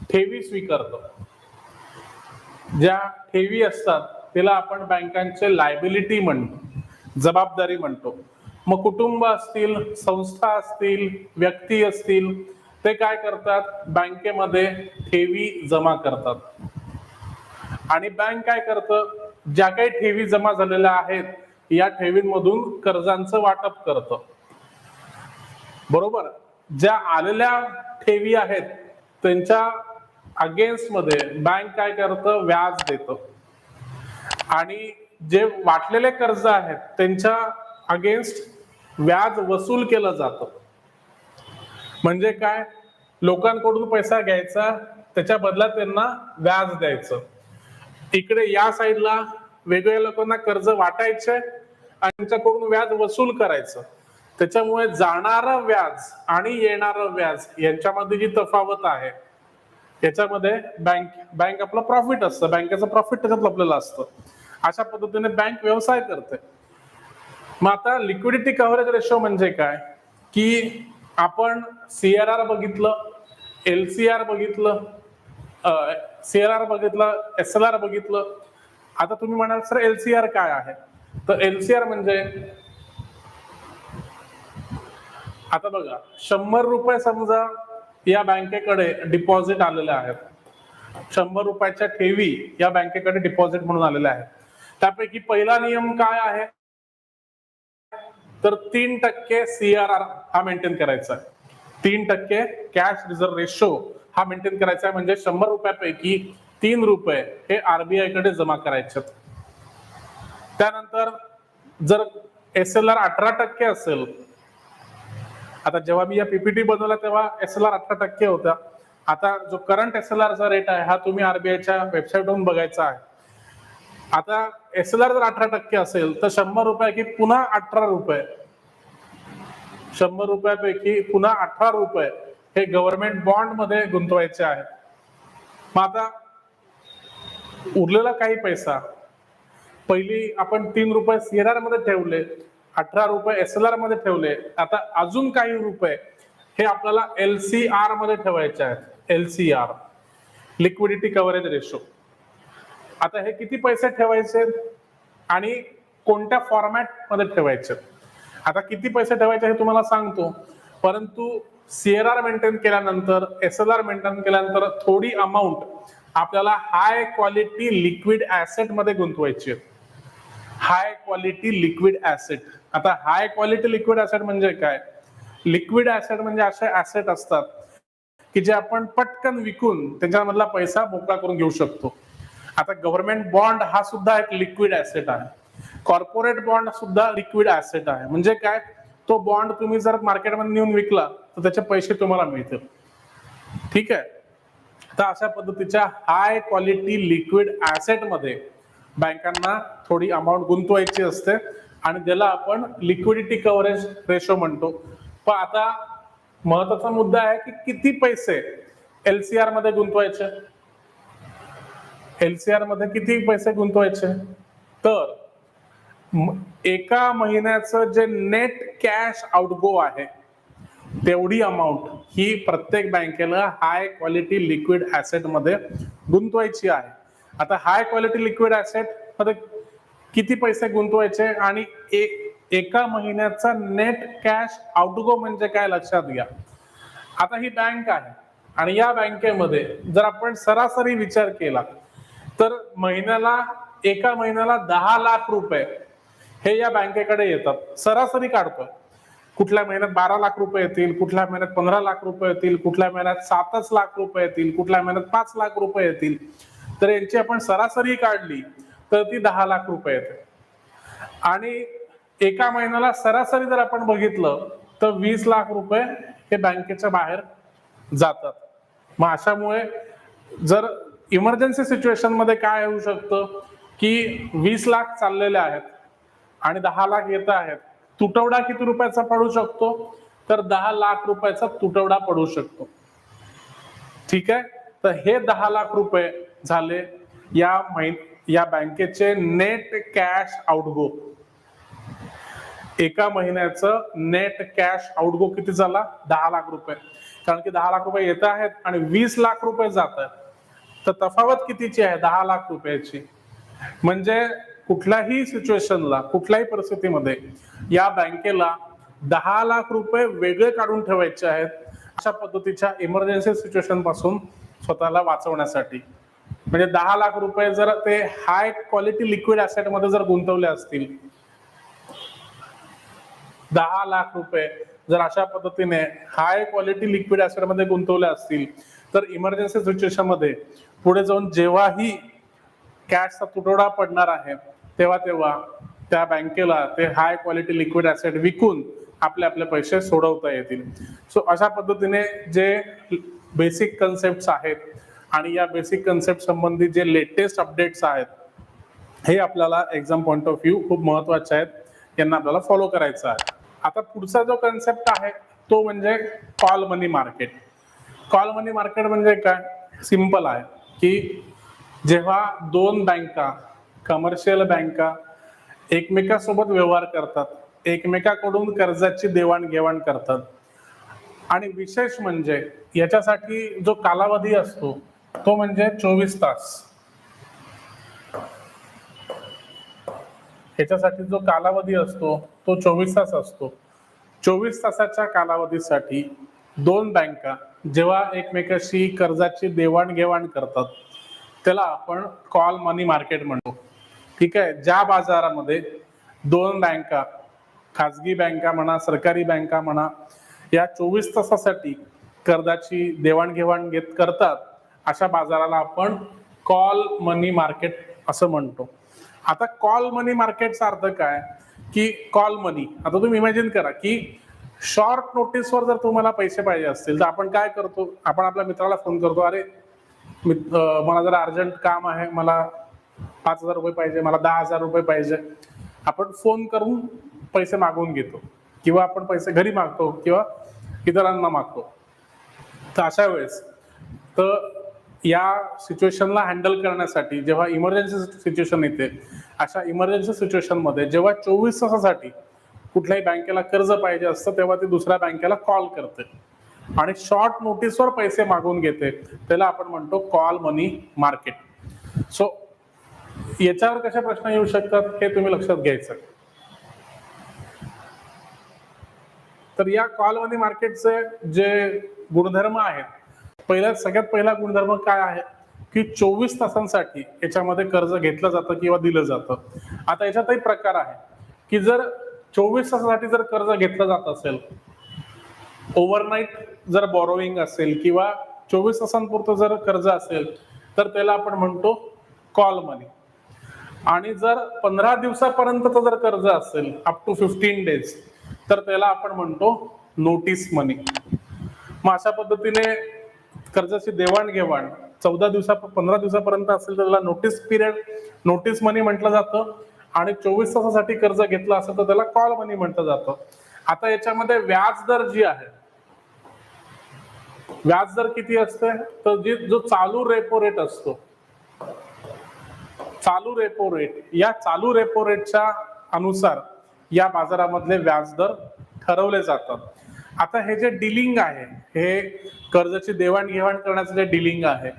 ठेवी स्वीकारतं. ज्या ठेवी असतात त्याला आपण बँकांचे लायबिलिटी म्हणतो, जबाबदारी म्हणतो. मग कुटुंब असतील, संस्था असतील, व्यक्ती असतील, ते काय करतात, बँकेमध्ये ठेवी जमा करतात. आणि बँक काय करतं, ज्या काही ठेवी जमा झालेल्या आहेत या ठेवींमधून कर्जांचं वाटप करतं. बरोबर. ज्या आलेल्या ठेवी आहेत त्यांच्या अगेन्स्ट मध्ये बँक काय करतं, व्याज देतं. आणि जे वाटलेले कर्ज आहेत त्यांच्या अगेन्स्ट व्याज वसूल केलं जातं. म्हणजे काय, लोकांकडून पैसा घ्यायचा, त्याच्या बदल्यात त्यांना व्याज द्यायचं. इकडे या साईडला वेगवेगळ्या लोकांना कर्ज वाटायचे आणि त्यांच्याकडून व्याज वसूल करायचं. त्याच्यामुळे जाणारं व्याज आणि येणारं व्याज यांच्यामध्ये जी तफावत आहे याच्यामध्ये बँक आपलं प्रॉफिट असतं, बँकेचं प्रॉफिट त्याच्यात लपलेलं असतं. अशा पद्धतीने बँक व्यवसाय करते. मग आता लिक्विडिटी कव्हरेज रेशो म्हणजे काय की आपण CRR बघितलं, LCR बघितलं, CRR बघितलं, SLR बघितलं. आता तुम्ही म्हणाल सर LCR काय आहे, तर LCR म्हणजे आता बघा 100 रुपये समजा या बँकेकडे डिपॉझिट आलेले आहेत, 100 रुपयाच्या ठेवी या बँकेकडे डिपॉझिट म्हणून आलेल्या आहेत. त्यापैकी पहिला नियम काय आहे, तर 3% CRR हा मेंटेन करायचा आहे. 3% कॅश रिझर्व्ह रेशो हा मेंटेन करायचा आहे. म्हणजे 100 रुपयापैकी 3 रुपये हे RBI कडे जमा करायचे. त्यानंतर जर SLR 18% असेल, आता जेव्हा मी या PPT बनवला तेव्हा SLR 18% होता. आता जो करंट SLR चा रेट आहे हा तुम्ही RBIच्या वेबसाईटवरून बघायचा आहे. आता SLR जर 18% असेल तर 100 रुपयापैकी पुन्हा 18 रुपये, 100 रुपयापैकी पुन्हा 18 रुपये हे गव्हर्नमेंट बॉन्ड मध्ये गुंतवायचे आहेत. मग आता उरलेला काही पैसा पहिली आपण 3 रुपये CRR मध्ये ठेवले, 18 रुपये SLR मध्ये ठेवले. आता अजून काही रुपये हे आपल्याला LCR मध्ये ठेवायचे आहेत. LCR, liquidity coverage ratio. आता हे किती पैसे ठेवायचे आणि कोणत्या फॉर्मॅट मध्ये ठेवायचे. आता किती पैसे ठेवायचे हे तुम्हाला सांगतो, परंतु CRR मेंटेन केल्यानंतर, SLR मेंटेन केल्यानंतर थोडी अमाऊंट आपल्याला हाय क्वालिटी लिक्विड ऍसेट मध्ये गुंतवायची. High quality liquid asset. आता हाय क्वालिटी लिक्विड ऍसेट म्हणजे काय, लिक्विड ऍसेट म्हणजे असे ऍसेट असतात की जे आपण पटकन विकून त्याच्यामधला पैसा मोकळा करून घेऊ शकतो. आता गव्हर्नमेंट बॉन्ड हा सुद्धा एक लिक्विड ऍसेट आहे. कॉर्पोरेट बॉन्ड सुद्धा लिक्विड ऍसेट आहे. म्हणजे काय, तो बॉन्ड तुम्ही जर मार्केटमध्ये नेऊन विकला तर त्याचे पैसे तुम्हाला मिळतील. ठीक आहे. तर अशा पद्धतीच्या हाय क्वालिटी लिक्विड ऍसेट मध्ये बँकांना थोडी अमाऊंट गुंतवायची असते आणि ज्याला आपण लिक्विडिटी कव्हरेज रेशो म्हणतो. पण आता महत्वाचा मुद्दा आहे की किती पैसे LCR मध्ये गुंतवायचे. LCR मध्ये किती पैसे गुंतवायचे, तर एका महिन्याचं जे नेट कॅश आउटगो आहे तेवढी अमाऊंट ही प्रत्येक बँकेला हाय क्वालिटी लिक्विड ऍसेट मध्ये गुंतवायची आहे. आता हाय क्वालिटी लिक्विड ऍसेट मध्ये किती पैसे गुंतवायचे आणि एका महिन्याचा नेट कॅश आउटगो म्हणजे काय लक्षात घ्या. आता ही बँक आहे आणि या बँकेमध्ये जर आपण सरासरी विचार केला तर एका महिन्याला 10 लाख रुपये हे या बँकेकडे येतात. सरासरी काढतोय. कुठल्या महिन्यात 12 लाख रुपये येतील, कुठल्या महिन्यात 15 लाख रुपये येतील, कुठल्या महिन्यात 7 लाख रुपये येतील, कुठल्या महिन्यात 5 लाख रुपये येतील. तर यांची आपण सरासरी काढली तर ती 10 लाख रुपये येते. आणि एका महिन्याला सरासरी जर आपण बघितलं तर 20 लाख रुपये हे बँकेच्या बाहेर जातात. मग अशामुळे जर इमर्जन्सी सिच्युएशन मध्ये काय होऊ शकतं की 20 लाख चाललेले आहेत आणि 10 लाख येत आहेत, तुटवडा किती रुपयाचा पडू शकतो, तर 10 लाख रुपयाचा तुटवडा पडू शकतो. ठीक आहे, तर हे 10 लाख रुपये झाले या बँकेचे नेट कॅश आउटगो. एका महिन्याचं नेट कॅश आउटगो किती झाला, 10 लाख रुपये. कारण की 10 लाख रुपये येत आहेत आणि 20 लाख रुपये जात आहेत, तर तफावत कितीची आहे, 10 लाख रुपयाची. म्हणजे कुठल्याही सिच्युएशनला, कुठल्याही परिस्थितीमध्ये या बँकेला 10 लाख रुपये वेगळे काढून ठेवायचे आहेत अशा पद्धतीच्या इमर्जन्सी सिच्युएशन पासून स्वतःला वाचवण्यासाठी. म्हणजे 10 लाख रुपये जर ते हाय क्वालिटी लिक्विड ऍसेट मध्ये जर गुंतवले असतील, 10 लाख रुपये जर अशा पद्धतीने हाय क्वालिटी लिक्विड ऍसेट मध्ये गुंतवले असतील, तर इमर्जन्सी सिच्युएशन मध्ये पुढे जाऊन जेव्हाही कॅशचा तुटवडा पडणार आहे तेव्हा त्या बँकेला ते हाय क्वालिटी लिक्विड ऍसेट विकून आपले पैसे सोडवता येतील. सो अशा पद्धतीने जे बेसिक कन्सेप्ट आहेत आणि या बेसिक कन्सेप्ट संबंधी जे लेटेस्ट अपडेट्स आहेत हे आपल्याला एक्झाम पॉइंट ऑफ व्ह्यू खूप महत्वाचे आहेत, यांना आपल्याला फॉलो करायचं आहे. आता पुढचा जो कन्सेप्ट आहे तो म्हणजे कॉल मनी मार्केट. कॉल मनी मार्केट म्हणजे काय, सिंपल आहे की जेव्हा दोन बँका, कमर्शियल बँका एकमेकांसोबत व्यवहार करतात, एकमेकांकडून कर्जाची देवाणघेवाण करतात, आणि विशेष म्हणजे याच्यासाठी जो कालावधी असतो तो म्हणजे 24 तास. याच्यासाठी जो कालावधी असतो तो 24 तास असतो. 24 तासाच्या कालावधीसाठी दोन बँका जेव्हा एकमेकाशी कर्जाची देवाणघेवाण करतात त्याला आपण कॉल मनी मार्केट म्हणतो. ठीक आहे, ज्या बाजारामध्ये दोन बँका, खाजगी बँका म्हणा, सरकारी बँका म्हणा, या 24 तासासाठी कर्जाची देवाणघेवाण करतात, अशा बाजाराला आपण कॉल मनी मार्केट असं म्हणतो. आता कॉल मनी मार्केटचा अर्थ काय की कॉल मनी, आता तुम्ही इमॅजिन करा की शॉर्ट नोटीसवर जर तुम्हाला पैसे पाहिजे असतील तर आपण काय करतो, आपण आपल्या मित्राला फोन करतो, अरे मला जरा अर्जंट काम आहे, मला 5,000 रुपये पाहिजे, मला 10,000 रुपये पाहिजे. आपण फोन करून पैसे मागवून घेतो किंवा आपण पैसे घरी मागतो किंवा इतरांना मागतो. तर अशा वेळेस तर या सिच्युएशनला हँडल करण्यासाठी जेव्हा इमर्जन्सी सिच्युएशन येते, अशा इमर्जन्सी सिच्युएशन मध्ये जेव्हा 24 तासासाठी कुठल्याही बँकेला कर्ज पाहिजे असतं तेव्हा ती दुसऱ्या बँकेला कॉल करते आणि शॉर्ट नोटीसवर पैसे मागवून घेते, त्याला आपण म्हणतो कॉल मनी मार्केट. सो याच्यावर कशा प्रश्न येऊ शकतात हे तुम्ही लक्षात घ्यायचं. तर या कॉल मनी मार्केटचे जे गुणधर्म आहेत, सगळ्यात पहिला गुणधर्म काय आहे की 24 तासांसाठी याच्यामध्ये कर्ज घेतलं जातं किंवा दिलं जातं. आता याच्यातही प्रकार आहे की जर 24 तासासाठी जर कर्ज घेतलं जात असेल, ओव्हरनाईट जर बॉरोइंग असेल किंवा 24 तासांपुरतं जर कर्ज असेल तर त्याला आपण म्हणतो कॉल मनी. आणि जर 15 दिवसापर्यंतचं जर कर्ज असेल, अप टू 15 डेज, तर त्याला आपण म्हणतो नोटीस मनी. मग अशा पद्धतीने कर्जाची देवाणघेवाण 15 दिवसापर्यंत असेल तर त्याला नोटीस पिरियड, नोटीस मनी म्हटलं जातं, आणि 24 तासासाठी कर्ज घेतलं असेल तर त्याला कॉल मनी म्हटलं जातं. आता याच्यामध्ये व्याज दर जी आहे, व्याज दर किती असते, तर जो चालू रेपो रेट असतो, चालू रेपो रेट, या चालू रेपो रेटच्या अनुसार या बाजारामधले व्याजदर ठरवले जातात. आता हे जे डिलिंग आहे, हे कर्जाची देवाणघेवाण करण्याचं जे डिलिंग आहे,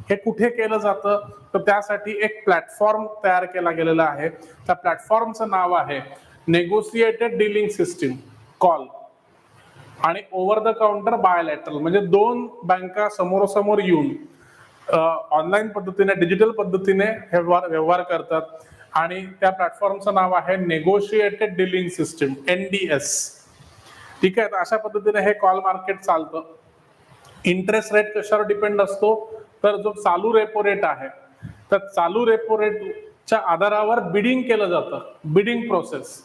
हे कुठे केलं जातं, तर त्यासाठी एक प्लॅटफॉर्म तयार केला गेलेला आहे. त्या प्लॅटफॉर्मचं नाव आहे नेगोशिएटेड डिलिंग सिस्टीम, कॉल. आणि ओव्हर द काउंटर बायलॅटरल, म्हणजे दोन बँका समोरासमोर येऊन ऑनलाईन पद्धतीने, डिजिटल पद्धतीने व्यवहार करतात, आणि त्या प्लॅटफॉर्मचं नाव आहे नेगोशिएटेड डिलिंग सिस्टीम, NDS. ठीक आहे, तर अशा पद्धतीने हे कॉल मार्केट चालतं. इंटरेस्ट रेट कशावर डिपेंड असतो, तर जो चालू रेपो रेट आहे, तर चालू रेपो रेटच्या आधारावर बिडिंग केलं जातं, बिडिंग प्रोसेस.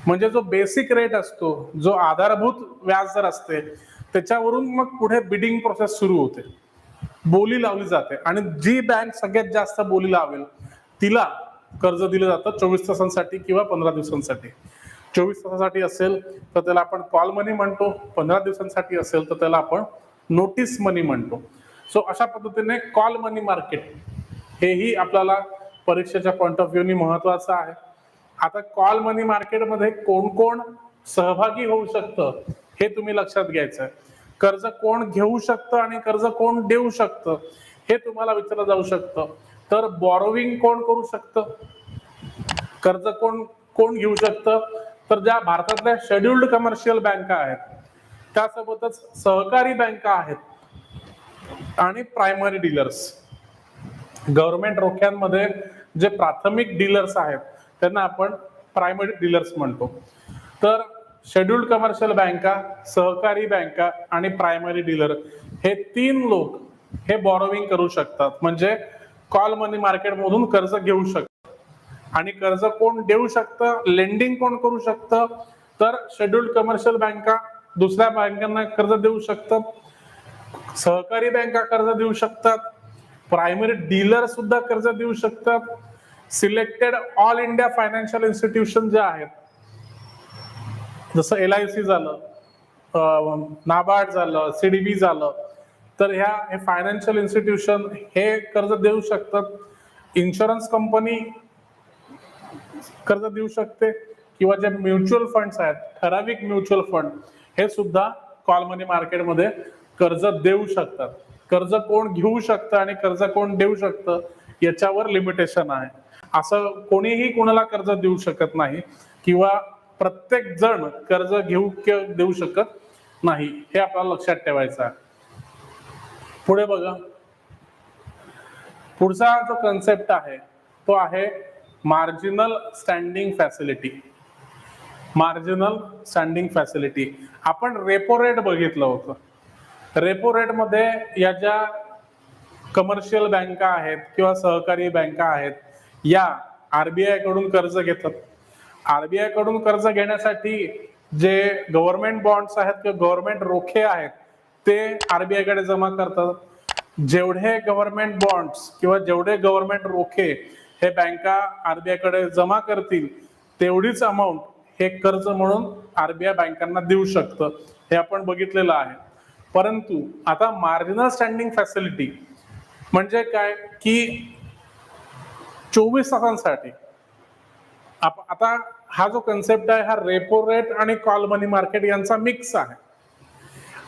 म्हणजे जो बेसिक रेट असतो, जो आधारभूत व्याज दर असते, त्याच्यावरून मग पुढे बिडिंग प्रोसेस सुरू होते, बोली लावली जाते आणि जी बँक सगळ्यात जास्त बोली लावेल तिला कर्ज दिलं जातं 24 तासांसाठी किंवा 15 दिवसांसाठी. 24 तासासाठी असेल तर त्याला आपण कॉल मनी म्हणतो, 15 दिवसांसाठी असेल तर त्याला आपण नोटीस मनी म्हणतो. सो अशा पद्धतीने कॉल मनी मार्केट हेही आपल्याला परीक्षेच्या पॉइंट ऑफ व्ह्यूनी महत्वाचं आहे. आता कॉल मनी मार्केटमध्ये कोण कोण सहभागी होऊ शकतं हे तुम्ही लक्षात घ्यायचं आहे. कर्ज कोण घेऊ शकतं आणि कर्ज कोण देऊ शकतं हे तुम्हाला विचारलं जाऊ शकतं. तर बॉरोविंग कोण करू शकतं, कर्ज कोण कोण घेऊ शकतं, तर ज्या भारतातल्या शेड्युल्ड कमर्शियल बँका आहेत, त्यासोबतच सहकारी बँका आहेत आणि प्रायमरी डीलर्स. गव्हर्नमेंट रोख्यांमध्ये जे प्राथमिक डीलर्स आहेत त्यांना आपण प्रायमरी डीलर्स म्हणतो. तर शेड्युल्ड कमर्शियल बँका, सहकारी बँका आणि प्रायमरी डीलर हे 3 लोक हे बॉरोविंग करू शकतात, म्हणजे कॉल मनी मार्केट मधून कर्ज घेऊ शकतात. आणि कर्ज कोण देऊ शकतं, लेंडिंग कोण करू शकतं, तर शेड्युल्ड कमर्शियल बँका दुसऱ्या बँकांना कर्ज देऊ शकतात, सहकारी बँका कर्ज देऊ शकतात, प्रायमरी डीलर सुद्धा कर्ज देऊ शकतात. Selected all India financial institution जे आहेत, जसं LIC झालं, नाबार्ड झालं, CDB झालं, तर हे फायनान्शियल इन्स्टिट्यूशन हे कर्ज देऊ शकतात. इन्शुरन्स कंपनी कर्ज देऊ शकते किंवा जे म्युच्युअल फंड्स आहेत, ठराविक म्युच्युअल फंड हे सुद्धा कॉल मनी मार्केटमध्ये कर्ज देऊ शकतात. कर्ज कोण घेऊ शकतं आणि कर्ज कोण देऊ शकतं याच्यावर लिमिटेशन आहे. असं कोणीही कोणाला कर्ज देऊ शकत नाही किंवा प्रत्येक जण कर्ज घेऊ किंवा देऊ शकत नाही, हे आपल्याला लक्षात ठेवायचं आहे. पुढे बघा, पुढचा जो कन्सेप्ट आहे तो आहे marginal standing facility. Marginal standing facility आपण रेपो रेट बघितलं होतं. रेपो रेट मध्ये या ज्या कमर्शियल बँका आहेत किंवा सहकारी बँका आहेत या RBI कडून कर्ज घेतात. RBI कडून कर्ज घेण्यासाठी जे गव्हर्नमेंट बॉन्ड्स आहेत किंवा गव्हर्नमेंट रोखे आहेत ते RBI कडे जमा करतात. जेवढे गव्हर्नमेंट बॉन्ड्स किंवा जेवढे गव्हर्नमेंट रोखे हे बँका RBI कडे जमा करतील तेवढीच अमाऊंट हे कर्ज म्हणून RBI बँकांना देऊ शकतं, हे आपण बघितलेलं आहे. परंतु आता मार्जिनल स्टँडिंग फॅसिलिटी म्हणजे काय की 24 तासांसाठी आता हा जो कन्सेप्ट आहे हा रेपो रेट आणि कॉल मनी मार्केट यांचा मिक्स आहे.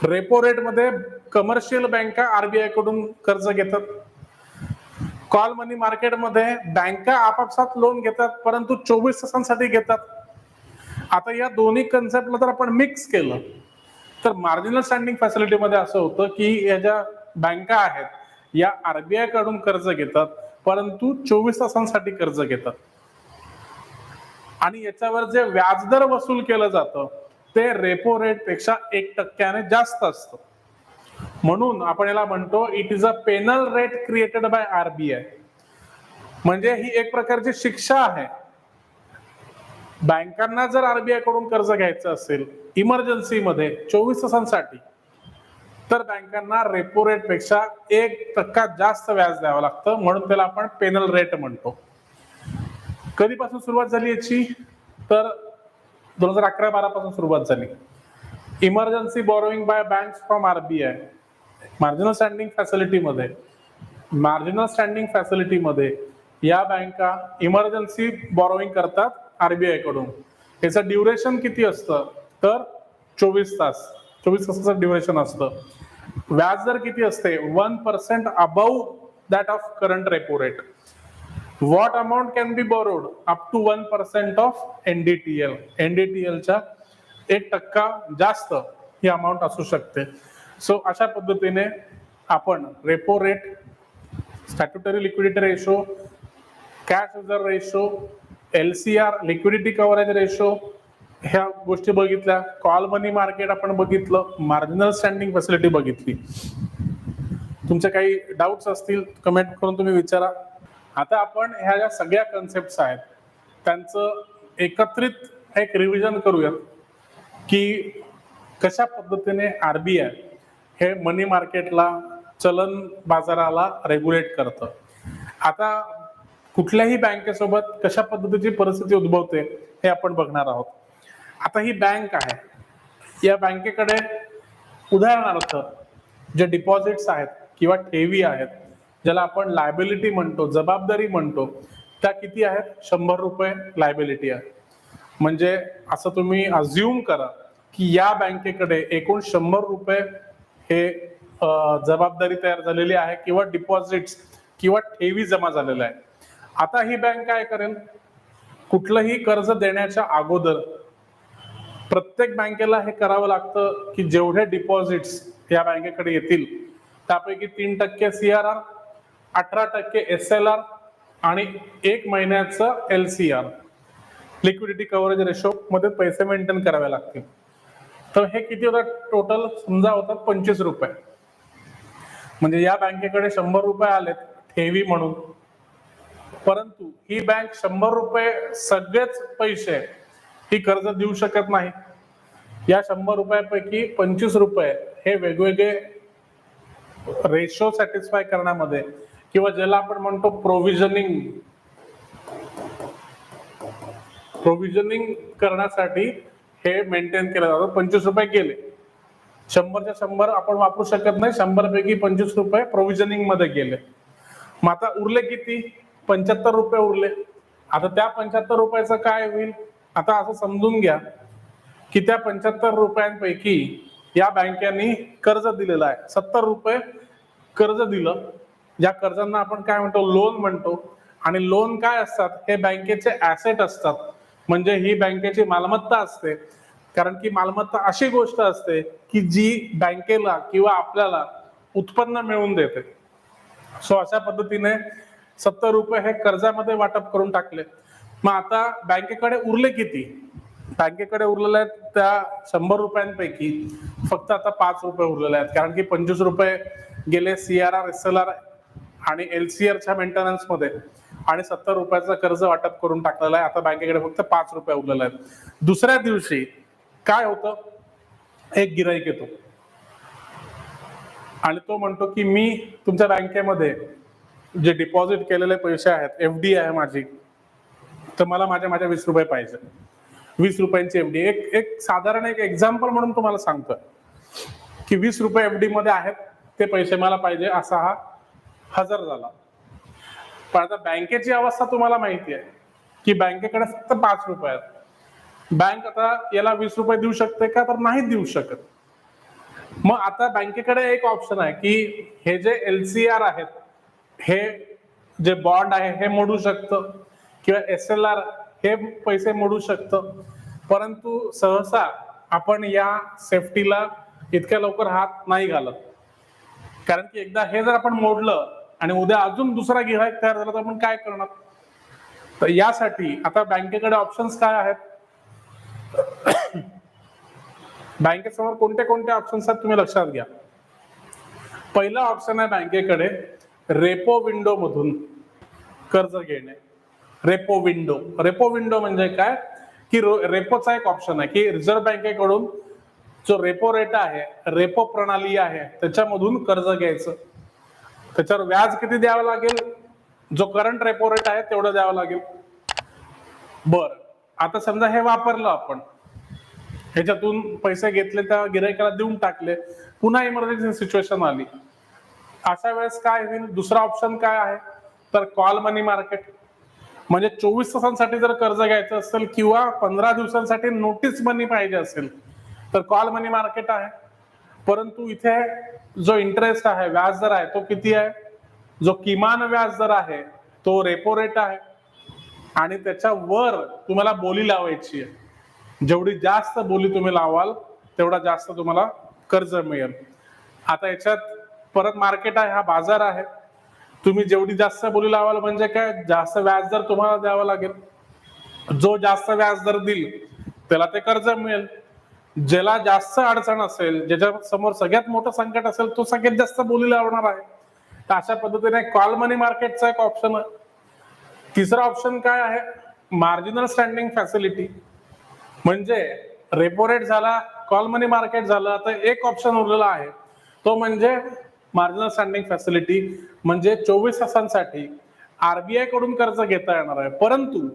रेपो रेट मध्ये कमर्शियल बँका RBI कडून कर्ज घेतात. कॉल मनी मार्केटमध्ये बँका आपापसात लोन घेतात, परंतु 24 तासांसाठी घेतात. आता या दोन्ही कन्सेप्टला जर आपण मिक्स केलं तर मार्जिनल स्टँडिंग फॅसिलिटी मध्ये असं होतं की या ज्या बँका आहेत या RBI कडून कर्ज घेतात, परंतु 24 तासांसाठी कर्ज घेतात आणि याच्यावर जे व्याजदर वसूल केलं जातं ते रेपो रेट पेक्षा 1% जास्त असतं. म्हणून आपण याला म्हणतो it is a penal rate created by RBI. म्हणजे ही एक प्रकारची शिक्षा आहे. बँकांना जर RBI कडून कर्ज घ्यायचं असेल इमर्जन्सी मध्ये 24 तासांसाठी तर बँकांना रेपो रेट पेक्षा 1% जास्त व्याज द्यावं लागतं, म्हणून त्याला आपण पेनल रेट म्हणतो. कधीपासून सुरुवात झाली याची, तर 2011-12 पासून सुरुवात झाली. Emergency borrowing by banks from RBI marginal standing फॅसिलिटीमध्ये या बँका इमर्जन्सी बॉरोइंग करतात RBI कडून. याचं ड्युरेशन किती असतं, तर 24 तासाचं ड्युरेशन असतं. व्याजदर किती असते, 1% above that of current repo rate. What amount can be बोरोड, अप टू 1% ऑफ NDTL. NDTLच्या 1% जास्त ही अमाऊंट असू शकते. सो अशा पद्धतीने आपण repo rate, statutory liquidity ratio, cash reserve ratio, LCR liquidity coverage ratio ह्या गोष्टी बघितल्या. कॉल मनी मार्केट आपण बघितलं, मार्जिनल स्टँडिंग फॅसिलिटी बघितली. तुमचे काही डाऊट्स असतील कमेंट करून तुम्ही विचारा. आता आपण ह्या ज्या सगळ्या कन्सेप्ट्स आहेत त्यांचं एकत्रित एक रिव्हिजन करूयात की कशा पद्धतीने आरबीआय हे मनी मार्केटला, चलन बाजाराला रेग्युलेट करतं. आता कुठल्याही बँकेसोबत कशा पद्धतीची परिस्थिती उद्भवते हे आपण बघणार आहोत. आता ही बँक आहे, या बँकेकडे उदाहरणार्थ जे डिपॉझिट्स आहेत किंवा ठेवी आहेत, ज्याला आपण लायबिलिटी म्हणतो, जबाबदारी म्हणतो, त्या किती आहेत? 100 रुपये लायबिलिटी आहे. म्हणजे असं तुम्ही अज्युम करा की या बँकेकडे एकूण 100 रुपये हे जबाबदारी तयार झालेली आहे किंवा डिपॉझिट्स किंवा ठेवी जमा झालेल्या आहे. आता ही बँक काय करेल? कुठलंही कर्ज देण्याच्या अगोदर प्रत्येक बँकेला हे करावं लागतं की जेवढे डिपॉझिट्स या बँकेकडे येतील त्यापैकी 3% CRR, 18% SLR आणि 1 महिन्याचं LCR, लिक्विडिटी कव्हरेज रेशो मध्ये पैसे मेंटेन करावे लागतील. तर हे किती होतात टोटल? समजा होतात 25 रुपये. म्हणजे या बँकेकडे 100 रुपये आलेत ठेवी म्हणून, परंतु ही बँक 100 रुपये सगळेच पैसे ही कर्ज देऊ शकत नाही. या 100 रुपयापैकी 25 रुपये हे वेगवेगळे रेशो सॅटिस्फाय करण्यामध्ये किंवा ज्याला आपण म्हणतो प्रोव्हिजनिंग करण्यासाठी हे मेंटेन केलं जातं. 25 रुपये गेले, 100च्या 100 आपण वापरू शकत नाही, 100 पैकी 25 रुपये प्रोव्हिजनिंग मध्ये गेले. मग आता उरले किती? 75 रुपये उरले. आता त्या 75 रुपयाचं काय होईल? आता असं समजून घ्या की त्या 75 रुपयांपैकी या बँकेने कर्ज दिलेलं आहे, 70 रुपये कर्ज दिलं. या कर्जांना आपण काय म्हणतो? लोन म्हणतो. आणि लोन काय असतात? हे बँकेचे ऍसेट असतात. म्हणजे ही बँकेची मालमत्ता असते. कारण की मालमत्ता अशी गोष्ट असते की जी बँकेला किंवा आपल्याला उत्पन्न मिळवून देते. सो अशा पद्धतीने 70 रुपये हे कर्जामध्ये वाटप करून टाकले. मग आता बँकेकडे उरले किती? बँकेकडे उरलेले आहेत त्या 100 रुपयांपैकी फक्त आता 5 रुपये उरलेले आहेत. कारण की 25 रुपये गेले CRR, SLR आणि LCRच्या मेंटेनन्स मध्ये आणि 70 रुपयाचं कर्ज वाटप करून टाकलेलं आहे. आता बँकेकडे फक्त 5 रुपये उरलेले आहेत. दुसऱ्या दिवशी काय होतं? एक गिराईक येतो आणि तो म्हणतो की मी तुमच्या बँकेमध्ये जे डिपॉझिट केलेले पैसे आहेत, FD आहे माझी, तर मला माझ्या 20 रुपये पाहिजे. 20 रुपयांची FD. एक साधारण एक एक्झाम्पल म्हणून तुम्हाला सांगतोय की 20 रुपये FD मध्ये आहेत, ते पैसे मला पाहिजे. असा हा हजर झाला. पण आता बँकेची अवस्था तुम्हाला माहिती आहे की बँकेकडे फक्त 5 रुपये आहेत. बँक आता याला 20 रुपये देऊ शकते का? तर नाही देऊ शकत. मग आता बँकेकडे एक ऑप्शन आहे की हे जे LCR आहेत, हे जे बॉन्ड आहे हे मोडू शकतं किंवा SLR हे पैसे मोडू शकतं. परंतु सहसा आपण या सेफ्टीला इतक्या लवकर हात नाही घालत. कारण की एकदा हे जर आपण मोडलं आणि उद्या अजून दुसरा गिऱ्हाईक तयार झाला तर आपण काय करणार? तर यासाठी आता बँकेकडे ऑप्शन्स काय आहेत? बँकेसमोर कोणते कोणते ऑप्शन्स आहेत तुम्ही लक्षात घ्या. पहिला ऑप्शन आहे बँकेकडे रेपो विंडो मधून कर्ज घेणे. रेपो विंडो म्हणजे काय की रेपोचा एक ऑप्शन आहे की रिझर्व्ह बँकेकडून जो रेपो रेट आहे, रेपो प्रणाली आहे, त्याच्यामधून कर्ज घ्यायचं. त्याच्यावर व्याज किती द्यावं लागेल? जो करंट रेपो रेट आहे तेवढं द्यावं लागेल. बर, आता समजा हे वापरलं आपण, ह्याच्यातून पैसे घेतले, त्या गिरायकाला देऊन टाकले, पुन्हा इमर्जन्सी सिच्युएशन आली, अशा वेळेस काय होईल? दुसरा ऑप्शन काय आहे? तर कॉल मनी मार्केट. म्हणजे 24 तासांसाठी जर कर्ज घ्यायचं असेल किंवा 15 दिवसांसाठी नोटीस मनी पाहिजे असेल तर कॉल मनी मार्केट आहे. परंतु इथे जो इंटरेस्ट आहे, व्याज दर आहे, तो किती आहे? जो किमान व्याज दर आहे तो रेपो रेट आहे आणि त्याच्यावर तुम्हाला बोली लावायची आहे. जेवढी जास्त बोली तुम्ही लावाल तेवढा जास्त तुम्हाला कर्ज मिळेल. आता याच्यात परत मार्केट आहे, हा बाजार आहे. तुम्ही जेवढी जास्त बोली लावाल म्हणजे काय? जास्त व्याज दर तुम्हाला द्यावं लागेल. जो जास्त व्याज दर देईल त्याला ते कर्ज मिळेल. ज्याला जास्त अडचण असेल, ज्याच्या समोर सगळ्यात मोठं संकट असेल, तो सगळ्यात जास्त बोली लावणार आहे. तर अशा पद्धतीने कॉल मनी मार्केटचा एक ऑप्शन आहे. तिसरा ऑप्शन काय आहे? Marginal standing facility. म्हणजे रेपो रेट झाला, कॉल मनी मार्केट झालं, आता एक ऑप्शन उरलेला आहे तो म्हणजे मार्जिनल स्टँडिंग फॅसिलिटी, म्हणजे 24 तासांसाठी आरबीआय कडून कर्ज घेता येणार आहे, परंतु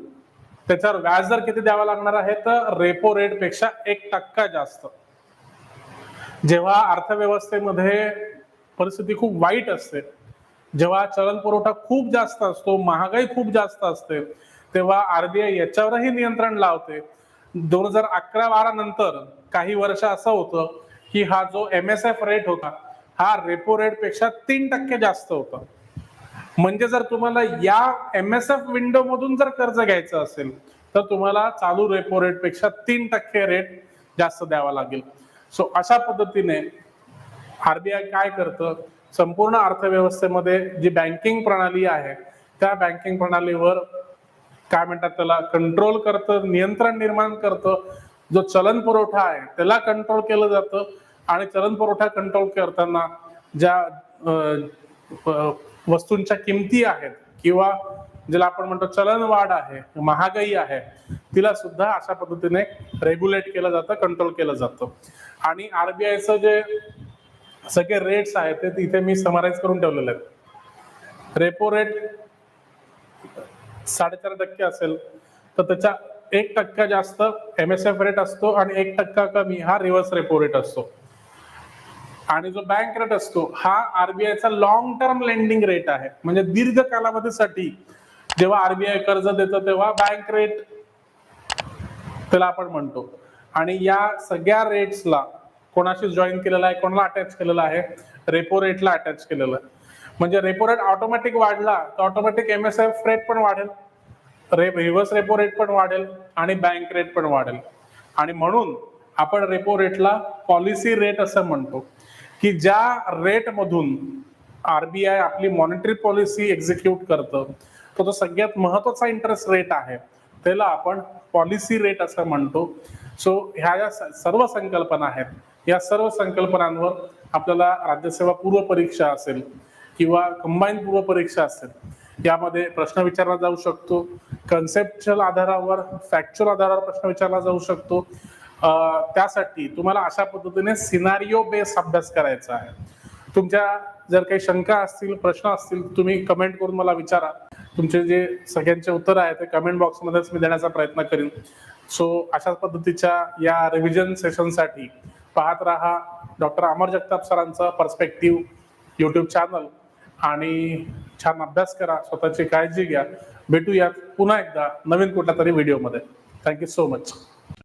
त्याच्यावर व्याज दर किती द्यावा लागणार आहे तर रेपो रेट पेक्षा 1% जास्त. जेव्हा अर्थव्यवस्थेमध्ये परिस्थिती खूप वाईट असते, जेव्हा चलन पुरवठा खूप जास्त असतो, महागाई खूप जास्त असते, तेव्हा आरबीआय याच्यावरही नियंत्रण लावते. 2011-12 नंतर काही वर्ष असं होतं की हा जो MSF रेट होता हा रेपो रेट पेक्षा 3% जास्त होता. म्हणजे जर तुम्हाला या MSF विंडो मधून जर कर्ज घ्यायचं असेल तर तुम्हाला चालू रेपो रेट पेक्षा 3% रेट जास्त द्यावा लागेल. सो अशा पद्धतीने आरबीआय काय करतं, संपूर्ण अर्थव्यवस्थेमध्ये जी बँकिंग प्रणाली आहे त्या बँकिंग प्रणालीवर काय म्हणतात त्याला कंट्रोल करतं, नियंत्रण निर्माण करतं. जो चलन पुरवठा आहे त्याला कंट्रोल केलं जातं आणि चलन पुरवठा कंट्रोल करताना ज्या वस्तूंच्या किमती आहेत किंवा ज्याला आपण म्हणतो चलनवाढ आहे, महागाई आहे, तिला सुद्धा अशा पद्धतीने रेग्युलेट केलं जातं, कंट्रोल केलं जातं. आणि आरबीआयचं जे सगळे रेट्स आहेत ते तिथे मी समराईज करून ठेवलेले आहेत. रेपो रेट 4.5% असेल तर त्याच्या 1% जास्त MSF रेट असतो आणि 1% कमी हा रिव्हर्स रेपो रेट असतो. आणि जो बँक रेट असतो हा आरबीआयचा लॉंग टर्म लेंडिंग रेट आहे, म्हणजे दीर्घ कालावधीसाठी जेव्हा आरबीआय कर्ज देतं तेव्हा बँक रेट त्याला आपण म्हणतो. आणि या सगळ्या रेट्सला कोणाशी जॉईन केलेला आहे, कोणाला अटॅच केलेला आहे, रेपो रेटला अटॅच केलेलं आहे. म्हणजे रेपो रेट ऑटोमॅटिक वाढला तर ऑटोमॅटिक MSF रेट पण वाढेल, रिव्हर्स रेपो रेट पण वाढेल आणि बँक रेट पण वाढेल. आणि म्हणून आपण रेपो रेटला पॉलिसी रेट असं म्हणतो की ज्या रेट मधून आरबीआय आपली मॉनिटरी पॉलिसी एक्झिक्यूट करतं तो सगळ्यात महत्वाचा इंटरेस्ट रेट आहे, त्याला आपण पॉलिसी रेट असं म्हणतो. सो ह्या ज्या सर्व संकल्पना आहेत, या सर्व संकल्पनांवर आपल्याला राज्यसेवा पूर्व परीक्षा असेल किंवा कंबाईन पूर्व परीक्षा असेल यामध्ये प्रश्न विचारला जाऊ शकतो. कन्सेप्च्युअल आधारावर, फॅक्च्युअल आधारावर प्रश्न विचारला जाऊ शकतो. त्यासाठी तुम्हाला अशा पद्धतीने सिनारिओ बेस अभ्यास करायचा आहे. तुमच्या जर काही शंका असतील, प्रश्न असतील, तुम्ही कमेंट करून मला विचारा. तुमचे जे सगळ्यांचे उत्तर आहे ते कमेंट बॉक्समध्येच मी देण्याचा प्रयत्न करीन. सो अशा पद्धतीच्या या रिव्हिजन सेशनसाठी पाहत राहा डॉक्टर अमर जगताप सरांचा पर्स्पेक्टिव्ह यूट्यूब चॅनल आणि छान अभ्यास करा, स्वतःची काळजी घ्या. भेटूयात पुन्हा एकदा नवीन कुठल्या तरी व्हिडिओमध्ये. Thank you so much.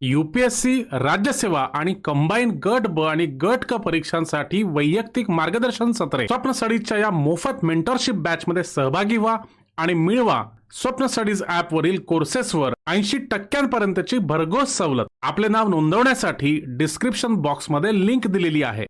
UPSC, राज्यसेवा आणि कंबाईन गट ब आणि गट क परीक्षांसाठी वैयक्तिक मार्गदर्शन सत्रे स्वप्न स्टडीजच्या या मोफत मेंटरशिप बॅच मध्ये सहभागी व्हा आणि मिळवा स्वप्न स्टडीज ऍप वरील कोर्सेसवर 80% पर्यंतची भरघोस सवलत. आपले नाव नोंदवण्यासाठी डिस्क्रिप्शन बॉक्स मध्ये लिंक दिलेली आहे.